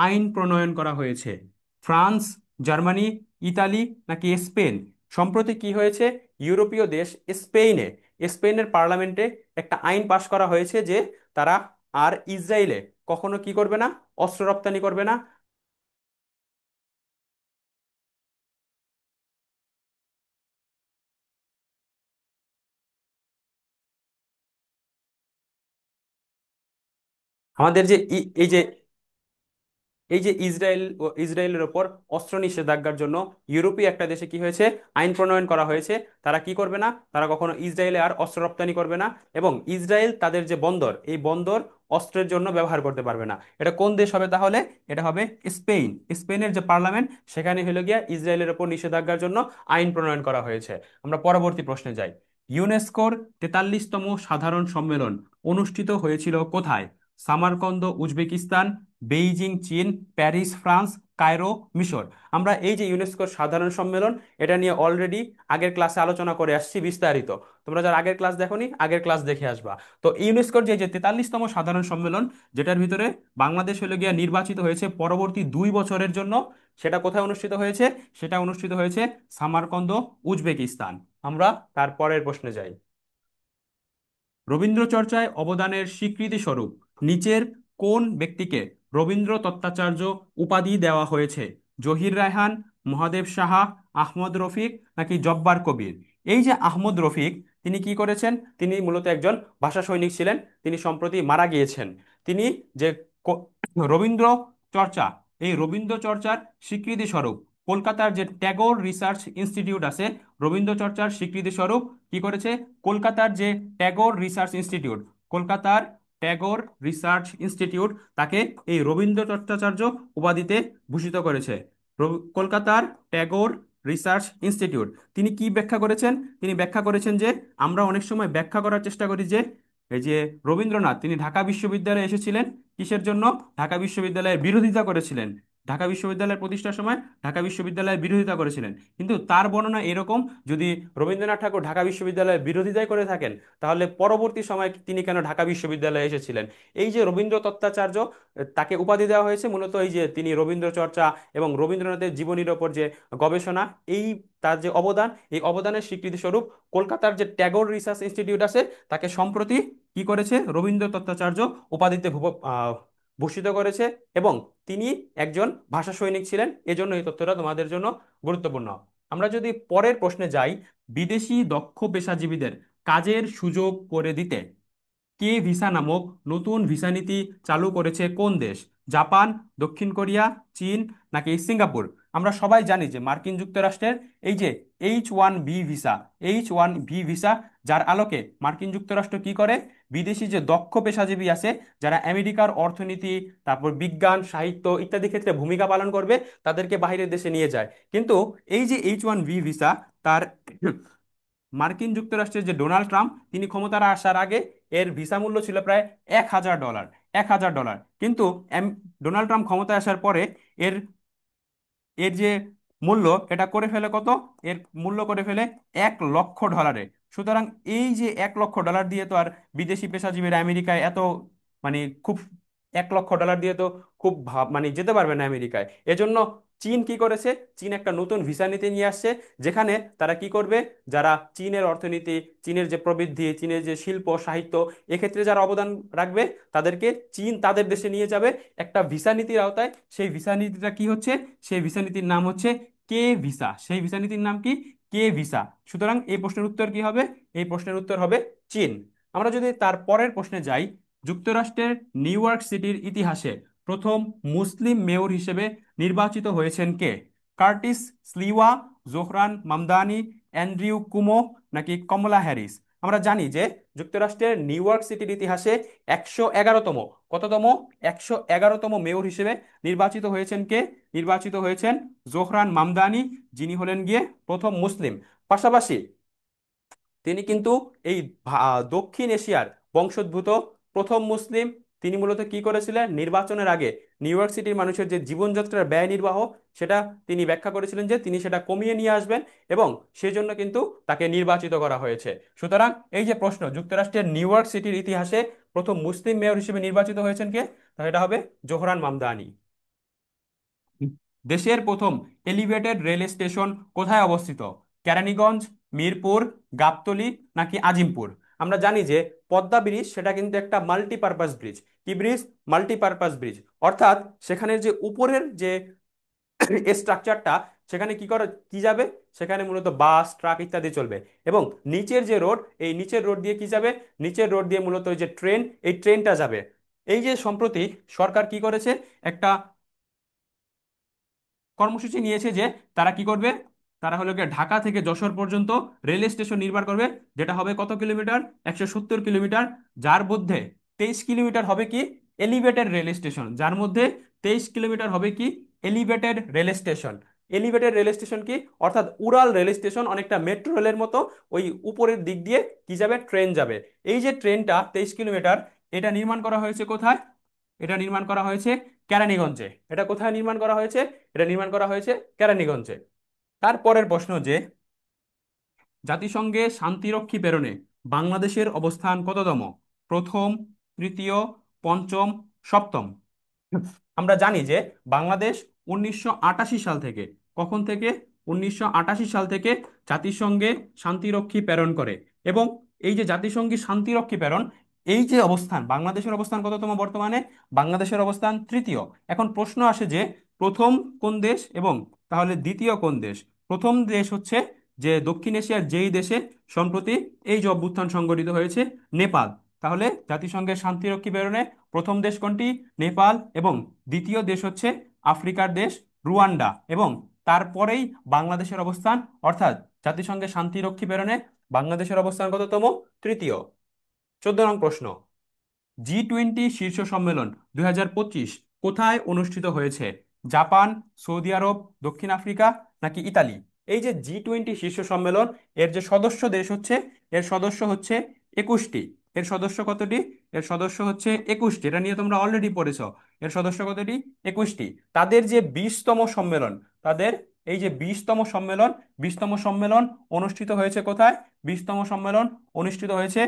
আইন প্রণয়ন করা হয়েছে? ফ্রান্স, জার্মানি, ইতালি, নাকি স্পেন? সম্প্রতি কি হয়েছে? ইউরোপীয় দেশ স্পেনে, স্পেনের পার্লামেন্টে একটা আইন পাশ করা হয়েছে যে তারা আর ইসরায়েলে কখনো কি করবে না? অস্ত্র রপ্তানি করবে না। আমাদের যে এই যে ইসরায়েলের ওপর অস্ত্র নিষেধাজ্ঞার জন্য ইউরোপীয় একটা দেশে কি হয়েছে? আইন প্রণয়ন করা হয়েছে। তারা কি করবে না? তারা কখনো ইসরায়েলে আর অস্ত্র রপ্তানি করবে না। এবং ইসরায়েল তাদের যে বন্দর, এই বন্দর অস্ত্রের জন্য ব্যবহার করতে পারবে না। এটা কোন দেশ হবে তাহলে? এটা হবে স্পেন। স্পেনের যে পার্লামেন্ট, সেখানে হলো গিয়া ইসরায়েলের ওপর নিষেধাজ্ঞার জন্য আইন প্রণয়ন করা হয়েছে। আমরা পরবর্তী প্রশ্নে যাই। ইউনেস্কোর 43তম সাধারণ সম্মেলন অনুষ্ঠিত হয়েছিল কোথায়? সামারকন্দ উজবেকিস্তান, বেইজিং চীন, প্যারিস ফ্রান্স, কায়রো মিশর? আমরা এই যে ইউনেস্কোর সাধারণ সম্মেলন, এটা নিয়ে অলরেডি আগের ক্লাসে আলোচনা করে আসছি বিস্তারিত। তোমরা যারা আগের ক্লাস দেখোনি, আগের ক্লাস দেখে আসবা। তো ইউনেস্কোর যে যে 43তম সাধারণ সম্মেলন, যেটার ভিতরে বাংলাদেশ হলে গিয়া নির্বাচিত হয়েছে পরবর্তী 2 বছরের জন্য, সেটা কোথায় অনুষ্ঠিত হয়েছে? সেটা অনুষ্ঠিত হয়েছে সামারকন্দ উজবেকিস্তান। আমরা তারপরের প্রশ্নে যাই। রবীন্দ্র চর্চায় অবদানের স্বীকৃতি স্বরূপ নিচের কোন ব্যক্তিকে রবীন্দ্র তত্ত্বাচার্য উপাধি দেওয়া হয়েছে? জহির রায়হান, মহাদেব সাহা, আহমদ রফিক, নাকি জব্বার কবির? এই যে আহমদ রফিক, তিনি কি করেছেন? তিনি মূলত একজন ভাষা সৈনিক ছিলেন। তিনি সম্প্রতি মারা গিয়েছেন। তিনি যে ক- রবীন্দ্র চর্চা, এই রবীন্দ্র চর্চার স্বীকৃতি স্বরূপ কলকাতার যে ট্যাগোর রিসার্চ ইনস্টিটিউট আছে, রবীন্দ্র চর্চার স্বীকৃতি স্বরূপ কি করেছে? কলকাতার যে ট্যাগোর রিসার্চ ইনস্টিটিউট, কলকাতার ট্যাগোর রিসার্চ ইনস্টিটিউট তাকে এই রবীন্দ্র চট্টাচার্য উপাধিতে ভূষিত করেছে। কলকাতার ট্যাগোর রিসার্চ ইনস্টিটিউট। তিনি কি ব্যাখ্যা করেছেন? তিনি ব্যাখ্যা করেছেন যে আমরা অনেক সময় ব্যাখ্যা করার চেষ্টা করি যে এই যে রবীন্দ্রনাথ তিনি ঢাকা বিশ্ববিদ্যালয়ে এসেছিলেন কিসের জন্য? ঢাকা বিশ্ববিদ্যালয়ের বিরোধিতা করেছিলেন। ঢাকা বিশ্ববিদ্যালয়ের প্রতিষ্ঠার সময় ঢাকা বিশ্ববিদ্যালয়ের বিরোধিতা করেছিলেন। কিন্তু তার বর্ণনা এরকম, যদি রবীন্দ্রনাথ ঠাকুর ঢাকা বিশ্ববিদ্যালয়ের বিরোধিতাই করে থাকেন, তাহলে পরবর্তী সময় তিনি কেন ঢাকা বিশ্ববিদ্যালয়ে এসেছিলেন? এই যে রবীন্দ্র তত্ত্বাচার্য, তাকে উপাধি দেওয়া হয়েছে মূলত এই যে তিনি রবীন্দ্র চর্চা এবং রবীন্দ্রনাথের জীবনীর ওপর যে গবেষণা, এই তার যে অবদান, এই অবদানের স্বীকৃতি স্বরূপ কলকাতার যে ট্যাগোর রিসার্চ ইনস্টিটিউট আছে, তাকে সম্প্রতি কি করেছে? রবীন্দ্র তত্ত্বাচার্য উপাধিতে ভূষিত করেছে। এবং তিনি একজন ভাষা সৈনিক ছিলেন, এজন্য এই তথ্যটা তোমাদের জন্য গুরুত্বপূর্ণ। আমরা যদি পরের প্রশ্নে যাই, বিদেশি দক্ষ পেশাজীবীদের কাজের সুযোগ করে দিতে কে ভিসা নামক নতুন ভিসা নীতি চালু করেছে কোন দেশ? জাপান, দক্ষিণ কোরিয়া, চীন, নাকি সিঙ্গাপুর? আমরা সবাই জানি যে মার্কিন যুক্তরাষ্ট্রের এই যে H1B ভিসা, H1B ভিসা, যার আলোকে মার্কিন যুক্তরাষ্ট্র কি করে? বিদেশি যে দক্ষ পেশাজীবী আছে, যারা আমেরিকার অর্থনীতি, তারপর বিজ্ঞান সাহিত্য ইত্যাদি ক্ষেত্রে ভূমিকা পালন করবে, তাদেরকে বাইরের দেশে নিয়ে যায়। কিন্তু এই যে H1B ভিসা, তার মার্কিন যুক্তরাষ্ট্রের যে ডোনাল্ড ট্রাম্প, তিনি ক্ষমতায় আসার আগে এর ভিসা মূল্য ছিল প্রায় $1,000, $1,000। কিন্তু ডোনাল্ড ট্রাম্প ক্ষমতায় আসার পরে এর এর যে মূল্য, এটা করে ফেলে কত? এর মূল্য করে ফেলে $1,00,000। সুতরাং এই যে $1,00,000 দিয়ে তো আর বিদেশি পেশাজীবীরা আমেরিকায় এত মানে খুব $1,00,000 দিয়ে তো খুব মানে যেতে পারবে না আমেরিকায়। এজন্য চীন কি করেছে? চীন একটা নতুন ভিসা নীতি নিয়ে আসছে, যেখানে তারা কি করবে, যারা চীনের অর্থনীতি, চীনের যে প্রবৃদ্ধি, চীনের যে শিল্প সাহিত্য, এক্ষেত্রে যারা অবদান রাখবে তাদেরকে চীন তাদের দেশে নিয়ে যাবে একটা ভিসা নীতির আওতায়। সেই ভিসা নীতিটা কি হচ্ছে? সেই ভিসা নীতির নাম হচ্ছে কে ভিসা। সেই ভিসা নীতির নাম কি? কে ভিসা। সুতরাং এই প্রশ্নের উত্তর কি হবে? এই প্রশ্নের উত্তর হবে চীন। আমরা যদি তার পরের প্রশ্নে যাই, যুক্তরাষ্ট্রের নিউ ইয়র্ক সিটির ইতিহাসে প্রথম মুসলিম মেয়র হিসেবে নির্বাচিত হয়েছেন কে? Curtis Sliwa, Zohran Mamdani, Andrew Cuomo, নাকি কমলা হ্যারিস? আমরা জানি যে যুক্তরাষ্ট্রের নিউ ইয়র্ক সিটির ইতিহাসে 111তম, কততম, 111তম মেয়র হিসেবে নির্বাচিত হয়েছেন কে? নির্বাচিত হয়েছেন জোহরান মামদানি, যিনি হলেন গিয়ে প্রথম মুসলিম। পাশাপাশি তিনি কিন্তু এই দক্ষিণ এশিয়ার বংশোদ্ভূত প্রথম মুসলিম। তিনি মূলত কি করেছিলেন? নির্বাচনের আগে নিউ ইয়র্ক সিটির মানুষের যে জীবনযাত্রার ব্যয় নির্বাহ, সেটা তিনি ব্যাখ্যা করেছিলেন যে তিনি সেটা কমিয়ে নিয়ে আসবেন, এবং সেজন্য কিন্তু তাকে নির্বাচিত করা হয়েছে। সুতরাং এই যে প্রশ্ন, যুক্তরাষ্ট্রের নিউ ইয়র্ক সিটির ইতিহাসে প্রথম মুসলিম মেয়র হিসেবে নির্বাচিত হয়েছেন কে? তাহলে এটা হবে জোহরান মামদানি। দেশের প্রথম এলিভেটেড রেল স্টেশন কোথায় অবস্থিত? কেরানীগঞ্জ, মিরপুর, গাবতলী, নাকি আজিমপুর? আমরা জানি যে পদ্মা ব্রিজ সেটা কিন্তু একটা মাল্টিপারপাস ব্রিজ। কি ব্রিজ? Multipurpose bridge. অর্থাৎ সেখানে যে উপরের যে স্ট্রাকচারটা, সেখানে কি করে কি যাবে? সেখানে মূলত বাস, ট্রাক ইত্যাদি চলবে। এবং নিচের যে রোড, এই নিচের রোড দিয়ে কি যাবে? নিচের রোড দিয়ে মূলত ওই যে ট্রেন, এই ট্রেনটা যাবে। এই যে সম্প্রতি সরকার কি করেছে, একটা কর্মসূচি নিয়েছে যে তারা কি করবে, তারা হলো গিয়ে ঢাকা থেকে যশোর পর্যন্ত রেল স্টেশন নির্মাণ করবে, যেটা হবে কত কিলোমিটার? 170 কিলোমিটার। যার মধ্যে 23 কিলোমিটার হবে কি? Elevated rail station. যার মধ্যে 23 কিলোমিটার হবে কি? Elevated rail station. Elevated rail station কি? অর্থাৎ উড়াল রেল স্টেশন, অনেকটা মেট্রো রেলের মতো। ওই উপরের দিক দিয়ে কি যাবে? ট্রেন যাবে। এই যে ট্রেনটা 23 কিলোমিটার, এটা নির্মাণ করা হয়েছে কোথায়? এটা নির্মাণ করা হয়েছে কেরানীগঞ্জে। এটা কোথায় নির্মাণ করা হয়েছে? এটা নির্মাণ করা হয়েছে কেরানীগঞ্জে। তারপরের প্রশ্ন যে জাতিসংঘে শান্তিরক্ষী প্রেরণে বাংলাদেশের অবস্থান কততম? প্রথম, তৃতীয়, পঞ্চম, সপ্তম? আমরা জানি যে বাংলাদেশ 1988 সাল থেকে, কখন থেকে? 1988 সাল থেকে জাতিসংঘে শান্তিরক্ষী প্রেরণ করে। এবং এই যে জাতিসংঘে শান্তিরক্ষী প্রেরণ, এই যে অবস্থান, বাংলাদেশের অবস্থান কততম বর্তমানে? বাংলাদেশের অবস্থান তৃতীয়। এখন প্রশ্ন আসে যে প্রথম কোন দেশ এবং তাহলে দ্বিতীয় কোন দেশ? প্রথম দেশ হচ্ছে যে দক্ষিণ এশিয়ার যেই দেশে সম্প্রতি এই যে অভ্যুত্থান সংঘটিত হয়েছে, নেপাল। তাহলে জাতিসংঘের শান্তিরক্ষী প্রেরণে প্রথম দেশ কোনটি? নেপাল। এবং দ্বিতীয় দেশ হচ্ছে আফ্রিকার দেশ রুয়ান্ডা। এবং তারপরেই বাংলাদেশের অবস্থান, অর্থাৎ জাতিসংঘের শান্তিরক্ষী প্রেরণে বাংলাদেশের অবস্থান কততম? তৃতীয়। 14 নং প্রশ্ন, জি-20 শীর্ষ সম্মেলন 2025 কোথায় অনুষ্ঠিত হয়েছে? জাপান, সৌদি আরব, দক্ষিণ আফ্রিকা, নাকি ইতালি? এই যে জি-20 শীর্ষ সম্মেলন, এর যে সদস্য দেশ হচ্ছে, এর সদস্য হচ্ছে 21টি। এর সদস্য কতটি? এর সদস্য হচ্ছে 21টি। এটা নিয়ে তোমরা অলরেডি পড়েছো। এর সদস্য কতটি? 21টি। তাদের যে 20তম সম্মেলন, তাদের এই যে 20তম সম্মেলন, 20তম সম্মেলন অনুষ্ঠিত হয়েছে কোথায়? 20তম সম্মেলন অনুষ্ঠিত হয়েছে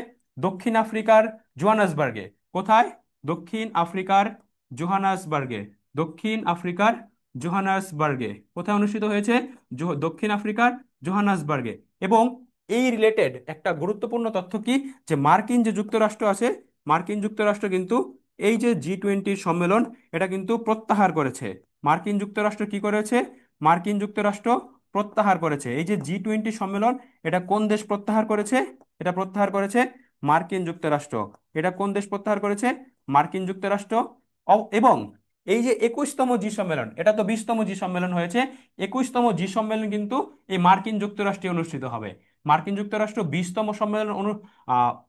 দক্ষিণ আফ্রিকার জোহানেসবার্গে। কোথায়? দক্ষিণ আফ্রিকার জোহানেসবার্গে। দক্ষিণ আফ্রিকার জোহানেসবার্গে কোথায় অনুষ্ঠিত হয়েছে? দক্ষিণ আফ্রিকার জোহানেসবার্গে। এবং এই রিলেটেড একটা গুরুত্বপূর্ণ তথ্য কি, যে মার্কিন যে যুক্তরাষ্ট্র আছে, মার্কিন যুক্তরাষ্ট্র কিন্তু এই যে জি-20 সম্মেলন, এটা কিন্তু প্রত্যাহার করেছে। মার্কিন যুক্তরাষ্ট্র কি করেছে? মার্কিন যুক্তরাষ্ট্র প্রত্যাহার করেছে। এই যে জি-20 সম্মেলন, এটা কোন দেশ প্রত্যাহার করেছে? এটা প্রত্যাহার করেছে মার্কিন যুক্তরাষ্ট্র। এটা কোন দেশ প্রত্যাহার করেছে? মার্কিন যুক্তরাষ্ট্র। এবং এই যে 21তম জি সম্মেলন, এটা তো 20তম জি সম্মেলন হয়েছে, 21তম জি সম্মেলন কিন্তু এই মার্কিন যুক্তরাষ্ট্রে অনুষ্ঠিত হবে। মার্কিন যুক্তরাষ্ট্র 20তম সম্মেলন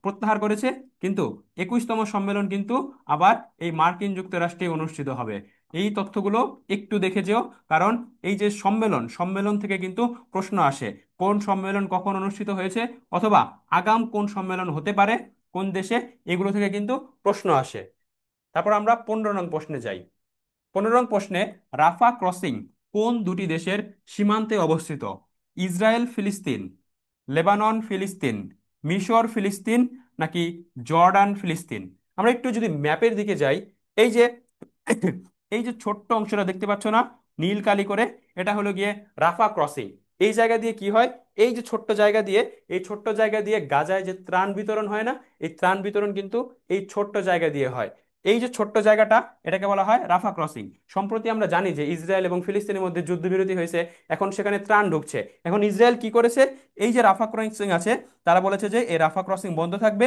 প্রত্যাহার করেছে, কিন্তু 21তম সম্মেলন কিন্তু আবার এই মার্কিন যুক্তরাষ্ট্রে অনুষ্ঠিত হবে। এই তথ্যগুলো একটু দেখে যেও, কারণ এই যে সম্মেলন, সম্মেলন থেকে কিন্তু প্রশ্ন আসে কোন সম্মেলন কখন অনুষ্ঠিত হয়েছে, অথবা আগাম কোন সম্মেলন হতে পারে কোন দেশে, এগুলো থেকে কিন্তু প্রশ্ন আসে। তারপর আমরা 15 নং প্রশ্নে যাই। 15 নং প্রশ্নে, রাফা ক্রসিং কোন দুটি দেশের সীমান্তে অবস্থিত? ইসরায়েল ফিলিস্তিন, লেবানন ফিলিস্তিন, মিশর ফিলিস্তিন, নাকি জর্ডান ফিলিস্তিন? আমরা একটু যদি ম্যাপের দিকে যাই, এই যে এই যে ছোট্ট অংশটা দেখতে পাচ্ছ না, নীল কালি করে, এটা হলো গিয়ে রাফা ক্রসিং। এই জায়গা দিয়ে কি হয়, এই যে ছোট্ট জায়গা দিয়ে, এই ছোট্ট জায়গা দিয়ে গাজায় যে ত্রাণ বিতরণ হয় না, এই ত্রাণ বিতরণ কিন্তু এই ছোট্ট জায়গা দিয়ে হয়। এই যে ছোট্ট জায়গাটা, এটাকে বলা হয় রাফা ক্রসিং। সম্প্রতি আমরা জানি যে ইসরায়েল এবং ফিলিস্তিনের মধ্যে যুদ্ধবিরতি হয়েছে, এখন সেখানে ত্রাণ ঢুকছে। এখন ইসরায়েল কি করেছে, এই যে রাফা ক্রসিং আছে, তারা বলেছে যে এই রাফা ক্রসিং বন্ধ থাকবে,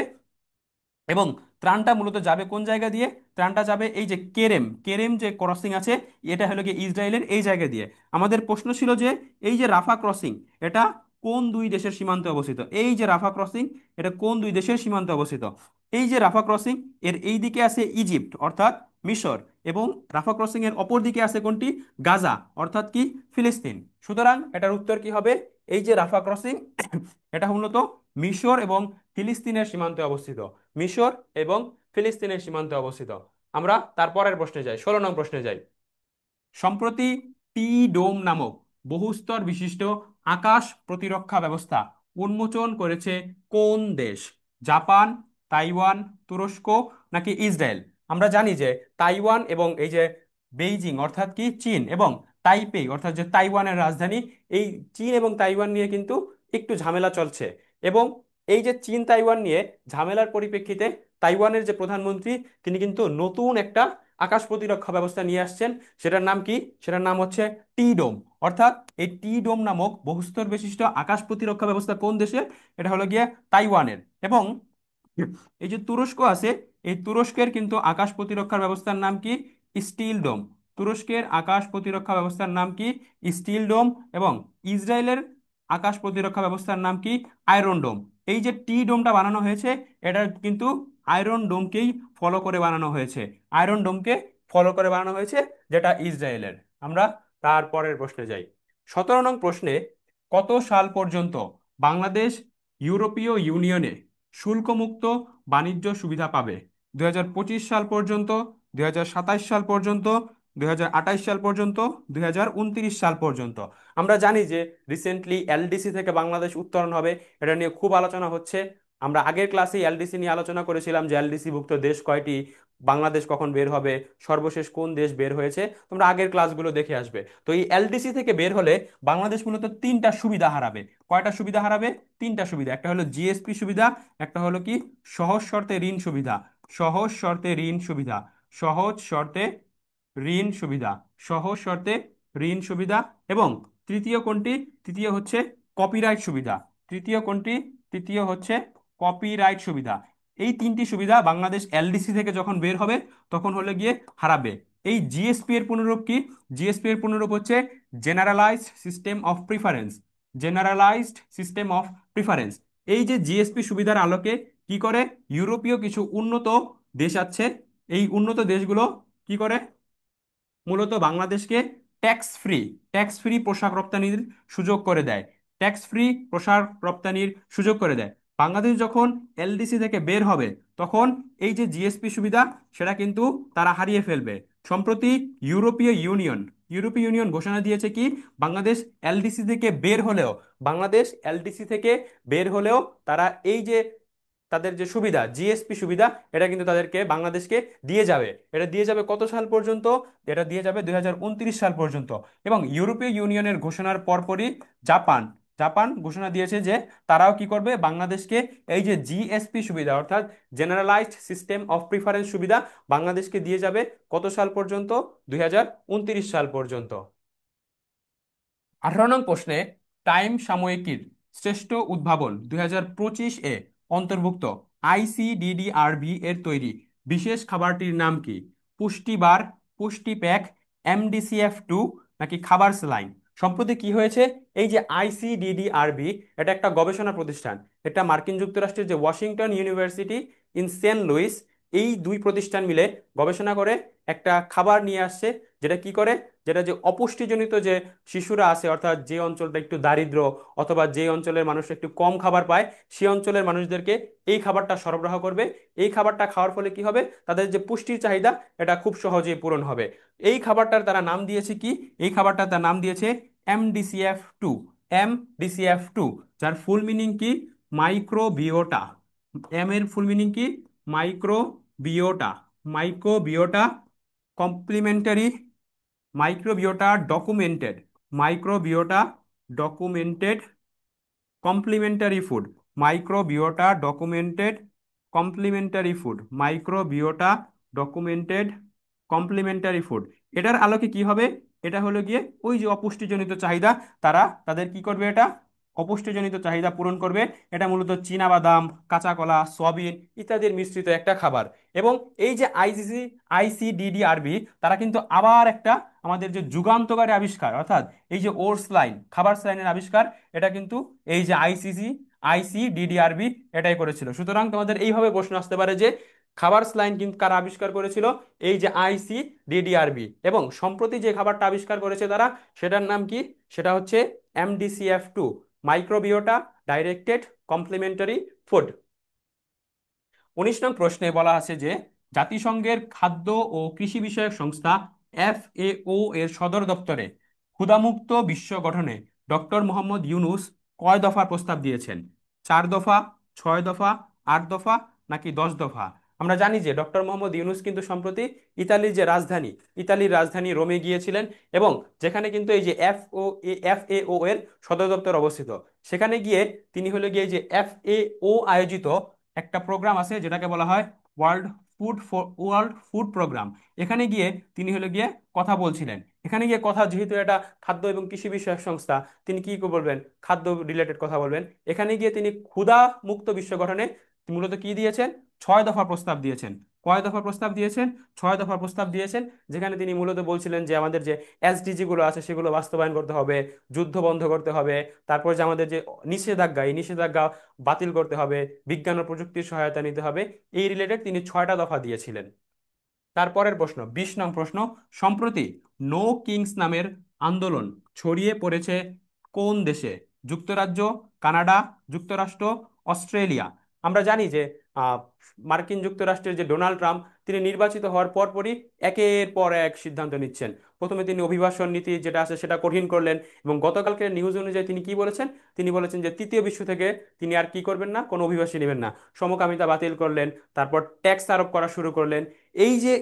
এবং ত্রাণটা মূলত যাবে কোন জায়গা দিয়ে, ত্রাণটা যাবে এই যে কেরেম কেরেম যে ক্রসিং আছে, এটা হলো গিয়ে ইসরায়েলের এই জায়গা দিয়ে। আমাদের প্রশ্ন ছিল যে এই যে রাফা ক্রসিং, এটা কোন দুই দেশের সীমান্তে অবস্থিত, এই যে রাফা ক্রসিং, এটা কোন দুই দেশের সীমান্তে অবস্থিত। এই যে রাফা ক্রসিং, এর এই দিকে আছে ইজিপ্ট অর্থাৎ মিশর, এবং রাফা ক্রসিং এর অপর দিকে আছে কোনটি, গাজা অর্থাৎ কি, ফিলিস্তিন। সুতরাং এটার উত্তর কি হবে, এই যে রাফা ক্রসিং, এটা মূলত মিশর এবং ফিলিস্তিনের সীমান্তে অবস্থিত, মিশর এবং ফিলিস্তিনের সীমান্তে অবস্থিত। আমরা তারপরের প্রশ্নে যাই, 16 নং প্রশ্নে যাই। সম্প্রতি টি ডোম নামক বহুস্তর বিশিষ্ট আকাশ প্রতিরক্ষা ব্যবস্থা উন্মোচন করেছে কোন দেশ? জাপান, তাইওয়ান, তুরস্ক, নাকি ইসরায়েল? আমরা জানি যে তাইওয়ান এবং এই যে বেইজিং অর্থাৎ কি চীন, এবং তাইপেই অর্থাৎ যে তাইওয়ানের রাজধানী, এই চীন এবং তাইওয়ান নিয়ে কিন্তু একটু ঝামেলা চলছে। এবং এই যে চীন তাইওয়ান নিয়ে ঝামেলার পরিপ্রেক্ষিতে তাইওয়ানের যে প্রধানমন্ত্রী, তিনি কিন্তু নতুন একটা আকাশ প্রতিরক্ষা ব্যবস্থা নিয়ে আসছেন। সেটার নাম কি, সেটার নাম হচ্ছে টি ডোম। অর্থাৎ এই টি ডোম নামক বহুস্তর বিশিষ্ট আকাশ প্রতিরক্ষা ব্যবস্থা কোন দেশের? এটা হলো গিয়ে তাইওয়ানের। এবং এই যে তুরস্ক আছে, এই তুরস্কের কিন্তু আকাশ প্রতিরক্ষার ব্যবস্থার নাম কি, স্টিল ডোম। তুরস্কের আকাশ প্রতিরক্ষা ব্যবস্থার নাম কি, স্টিল ডোম। এবং ইসরায়েলের আকাশ প্রতিরক্ষা ব্যবস্থার নাম কি, আয়রন ডোম। এই যে টি ডোমটা বানানো হয়েছে, এটা কিন্তু আয়রন ডোমকেই ফলো করে বানানো হয়েছে, আয়রন ডোমকে ফলো করে বানানো হয়েছে, যেটা ইসরায়েলের। আমরা তারপরের প্রশ্নে যাই। 17 নং প্রশ্নে, কত সাল পর্যন্ত বাংলাদেশ ইউরোপীয় ইউনিয়নে শুল্কমুক্ত বাণিজ্য সুবিধা পাবে? 2025 সাল পর্যন্ত, 2027 সাল পর্যন্ত, 2028 সাল পর্যন্ত, 2029 সাল পর্যন্ত? আমরা জানি যে রিসেন্টলি এলডিসি থেকে বাংলাদেশ উত্তরণ হবে, এটা নিয়ে খুব আলোচনা হচ্ছে। আমরা আগের ক্লাসে এলডিসি নিয়ে আলোচনা করেছিলাম যে এলডিসি ভুক্ত দেশ কয়টি, বাংলাদেশ কখন বের হবে, সর্বশেষ কোন দেশ বের হয়েছে, তোমরা আগের ক্লাসগুলো দেখে আসবে। তো এই এলডিসি থেকে বের হলে বাংলাদেশ মূলত তিনটা সুবিধা হারাবে। কয়টা সুবিধা হারাবে? তিনটা সুবিধা। একটা হলো জিএসপি সুবিধা, একটা হলো কি সহজ শর্তে ঋণ সুবিধা, সহজ শর্তে ঋণ সুবিধা, সহজ শর্তে ঋণ সুবিধা, সহজ শর্তে ঋণ সুবিধা। এবং তৃতীয় কোনটি? তৃতীয় হচ্ছে কপিরাইট সুবিধা। তৃতীয় কোনটি? তৃতীয় হচ্ছে কপিরাইট সুবিধা। এই তিনটি সুবিধা বাংলাদেশ এলডিসি থেকে যখন বের হবে, তখন হলে গিয়ে হারাবে। এই জিএসপি এর পুনরূপ কি? জিএসপি এর পুনরূপ হচ্ছে generalised system of preference, generalised system of preference. এই যে জিএসপি সুবিধার আলোকে কি করে, ইউরোপীয় কিছু উন্নত দেশ আছে, এই উন্নত দেশগুলো কি করে, মূলত বাংলাদেশকে ট্যাক্স ফ্রি, ট্যাক্স ফ্রি পোশাক রপ্তানির সুযোগ করে দেয়, ট্যাক্স ফ্রি পোশাক রপ্তানির সুযোগ করে দেয়। বাংলাদেশ যখন এলডিসি থেকে বের হবে, তখন এই যে জিএসপি সুবিধা, সেটা কিন্তু তারা হারিয়ে ফেলবে। সম্প্রতি ইউরোপীয় ইউনিয়ন, ইউরোপীয় ইউনিয়ন ঘোষণা দিয়েছে কি, বাংলাদেশ এলডিসি থেকে বের হলেও, বাংলাদেশ এলডিসি থেকে বের হলেও তারা এই যে তাদের যে সুবিধা জিএসপি সুবিধা, এটা কিন্তু তাদেরকে বাংলাদেশকে দিয়ে যাবে। এটা দিয়ে যাবে কত সাল পর্যন্ত? এটা দিয়ে যাবে 2029 সাল পর্যন্ত। এবং ইউরোপীয় ইউনিয়নের ঘোষণার পরপরই জাপান, জাপান ঘোষণা দিয়েছে যে তারাও কি করবে, বাংলাদেশকে এই যে জিএসপি সুবিধা অর্থাৎ জেনারেলাইজড সিস্টেম অফ প্রিফারেন্স সুবিধা বাংলাদেশকে দিয়ে যাবে কত সাল পর্যন্ত? 2029 সাল পর্যন্ত। 18 নং প্রশ্নে, টাইম সাময়িকীর শ্রেষ্ঠ উদ্ভাবন 2025 এ অন্তর্ভুক্ত আইসিডিডিআরবি এর তৈরি বিশেষ খাবারটির নাম কি? পুষ্টি বার, পুষ্টি প্যাক, এমডিসিএফ 2, নাকি খাবার স্যালাইন? সম্প্রতি কি হয়েছে, এই যে আইসিডিডিআরবি, এটা একটা গবেষণা প্রতিষ্ঠান। এটা মার্কিন যুক্তরাষ্ট্রের যে Washington university in saint Louis, এই দুই প্রতিষ্ঠান মিলে গবেষণা করে একটা খাবার নিয়ে আসছে, যেটা কি করে, যেটা যে অপুষ্টিজনিত যে শিশুরা আছে, অর্থাৎ যে অঞ্চলটা একটু দারিদ্র অথবা যে অঞ্চলের মানুষ একটু কম খাবার পায়, সেই অঞ্চলের মানুষদেরকে এই খাবারটা সরবরাহ করবে। এই খাবারটা খাওয়ার ফলে কি হবে, তাদের যে পুষ্টির চাহিদা, এটা খুব সহজেই পূরণ হবে। এই খাবারটার তারা নাম দিয়েছে কি, এই খাবারটার তার নাম দিয়েছে এমডিসিএফ 2, এমডিসিএফ 2, যার ফুল মিনিং কি, মাইক্রোবিওটা। এম এর ফুল মিনিং কি, microbiota, microbiota complementary microbiota documented, microbiota documented complementary food, microbiota documented complementary food, microbiota documented complementary food. এটার আলোকে কি হবে? এটা হলো গিয়ে ওই যে অপুষ্টিজনিত চাহিদা, তারা তাদের কি করবে, এটা অপুষ্টিজনিত চাহিদা পূরণ করবে। এটা মূলত চীনা বাদাম, কাঁচা কলা, সয়াবিন ইত্যাদির মিশ্রিত একটা খাবার। এবং এই যে আইসিডিডিআরবি, তারা কিন্তু আবার একটা আমাদের যে যুগান্তকারী আবিষ্কার, অর্থাৎ এই যে ওটস লাইন, খাবার লাইনের আবিষ্কার, এটা কিন্তু এই যে আইসিডিডিআরবি এটাই করেছিল। সুতরাং তোমাদের এইভাবে প্রশ্ন আসতে পারে যে খাবার লাইন কিন্তু কারা আবিষ্কার করেছিল? এই যে আইসিডিডিআরবি। এবং সম্প্রতি যে খাবারটা আবিষ্কার করেছে তারা, সেটার নাম কি? সেটা হচ্ছে MDCF2, মাইক্রোবিওটা ডাইরেক্টেড কমপ্লিমেন্টারি ফুড। 19 নং প্রশ্নে বলা আছে যে জাতিসংঘের খাদ্য ও কৃষি বিষয়ক সংস্থা FAO এর সদর দপ্তরে ক্ষুধামুক্ত বিশ্ব গঠনে ডক্টর মোহাম্মদ ইউনূস কয় দফার প্রস্তাব দিয়েছেন? 4 দফা, 6 দফা, 8 দফা, নাকি 10 দফা? আমরা জানি যে ডক্টর মোহাম্মদ ইউনূস কিন্তু সম্প্রতি ইতালির রাজধানী রোমে গিয়েছিলেন, এবং যেখানে কিন্তু এই যে FAO এর সদর দপ্তর অবস্থিত, সেখানে গিয়ে তিনি হলো গিয়ে এই যে FAO আয়োজিত একটা প্রোগ্রাম আছে যেটাকে বলা হয় ওয়ার্ল্ড ফুড প্রোগ্রাম। এখানে গিয়ে তিনি হলো গিয়ে কথা বলছিলেন। এখানে গিয়ে কথা, যেহেতু এটা খাদ্য এবং কৃষি বিষয়ক সংস্থা, তিনি কি বলবেন? খাদ্য রিলেটেড কথা বলবেন। এখানে গিয়ে তিনি ক্ষুধা মুক্ত বিশ্ব গঠনে মূলত কি দিয়েছেন? 6 দফা প্রস্তাব দিয়েছেন। কয় দফা প্রস্তাব দিয়েছেন? 6 দফা প্রস্তাব দিয়েছেন, যেখানে তিনি মূলত বলছিলেন যে আমাদের যে SDG গুলো আছে সেগুলো বাস্তবায়ন করতে হবে, যুদ্ধ বন্ধ করতে হবে, তারপর যে আমাদের যে নিষেধাজ্ঞা, এই নিষেধাজ্ঞা বাতিল করতে হবে, বিজ্ঞান ও প্রযুক্তির সহায়তা নিতে হবে, এই রিলেটেড তিনি 6টা দফা দিয়েছিলেন। তারপরের প্রশ্ন, 20 নং প্রশ্ন, সম্প্রতি নো কিংস নামের আন্দোলন ছড়িয়ে পড়েছে কোন দেশে? যুক্তরাজ্য, কানাডা, যুক্তরাষ্ট্র, অস্ট্রেলিয়া। আমরা জানি যে আহ, মার্কিন যুক্তরাষ্ট্রের যে ডোনাল্ড ট্রাম্প, তিনি নির্বাচিত হওয়ার পরপরই একের পর এক সিদ্ধান্ত নিচ্ছেন। প্রথমে তিনি অভিবাসন নীতি যেটা আছে সেটা কঠিন করলেন, এবং গতকালকের নিউজ অনুযায়ী তিনি কি বলেছেন? তিনি বলেছেন যে তৃতীয় বিশ্ব থেকে তিনি আর কি করবেন না, কোনো অভিবাসী নেবেন না। সমকামিতা বাতিল করলেন, তারপর ট্যাক্স আরোপ করা শুরু করলেন। এই যে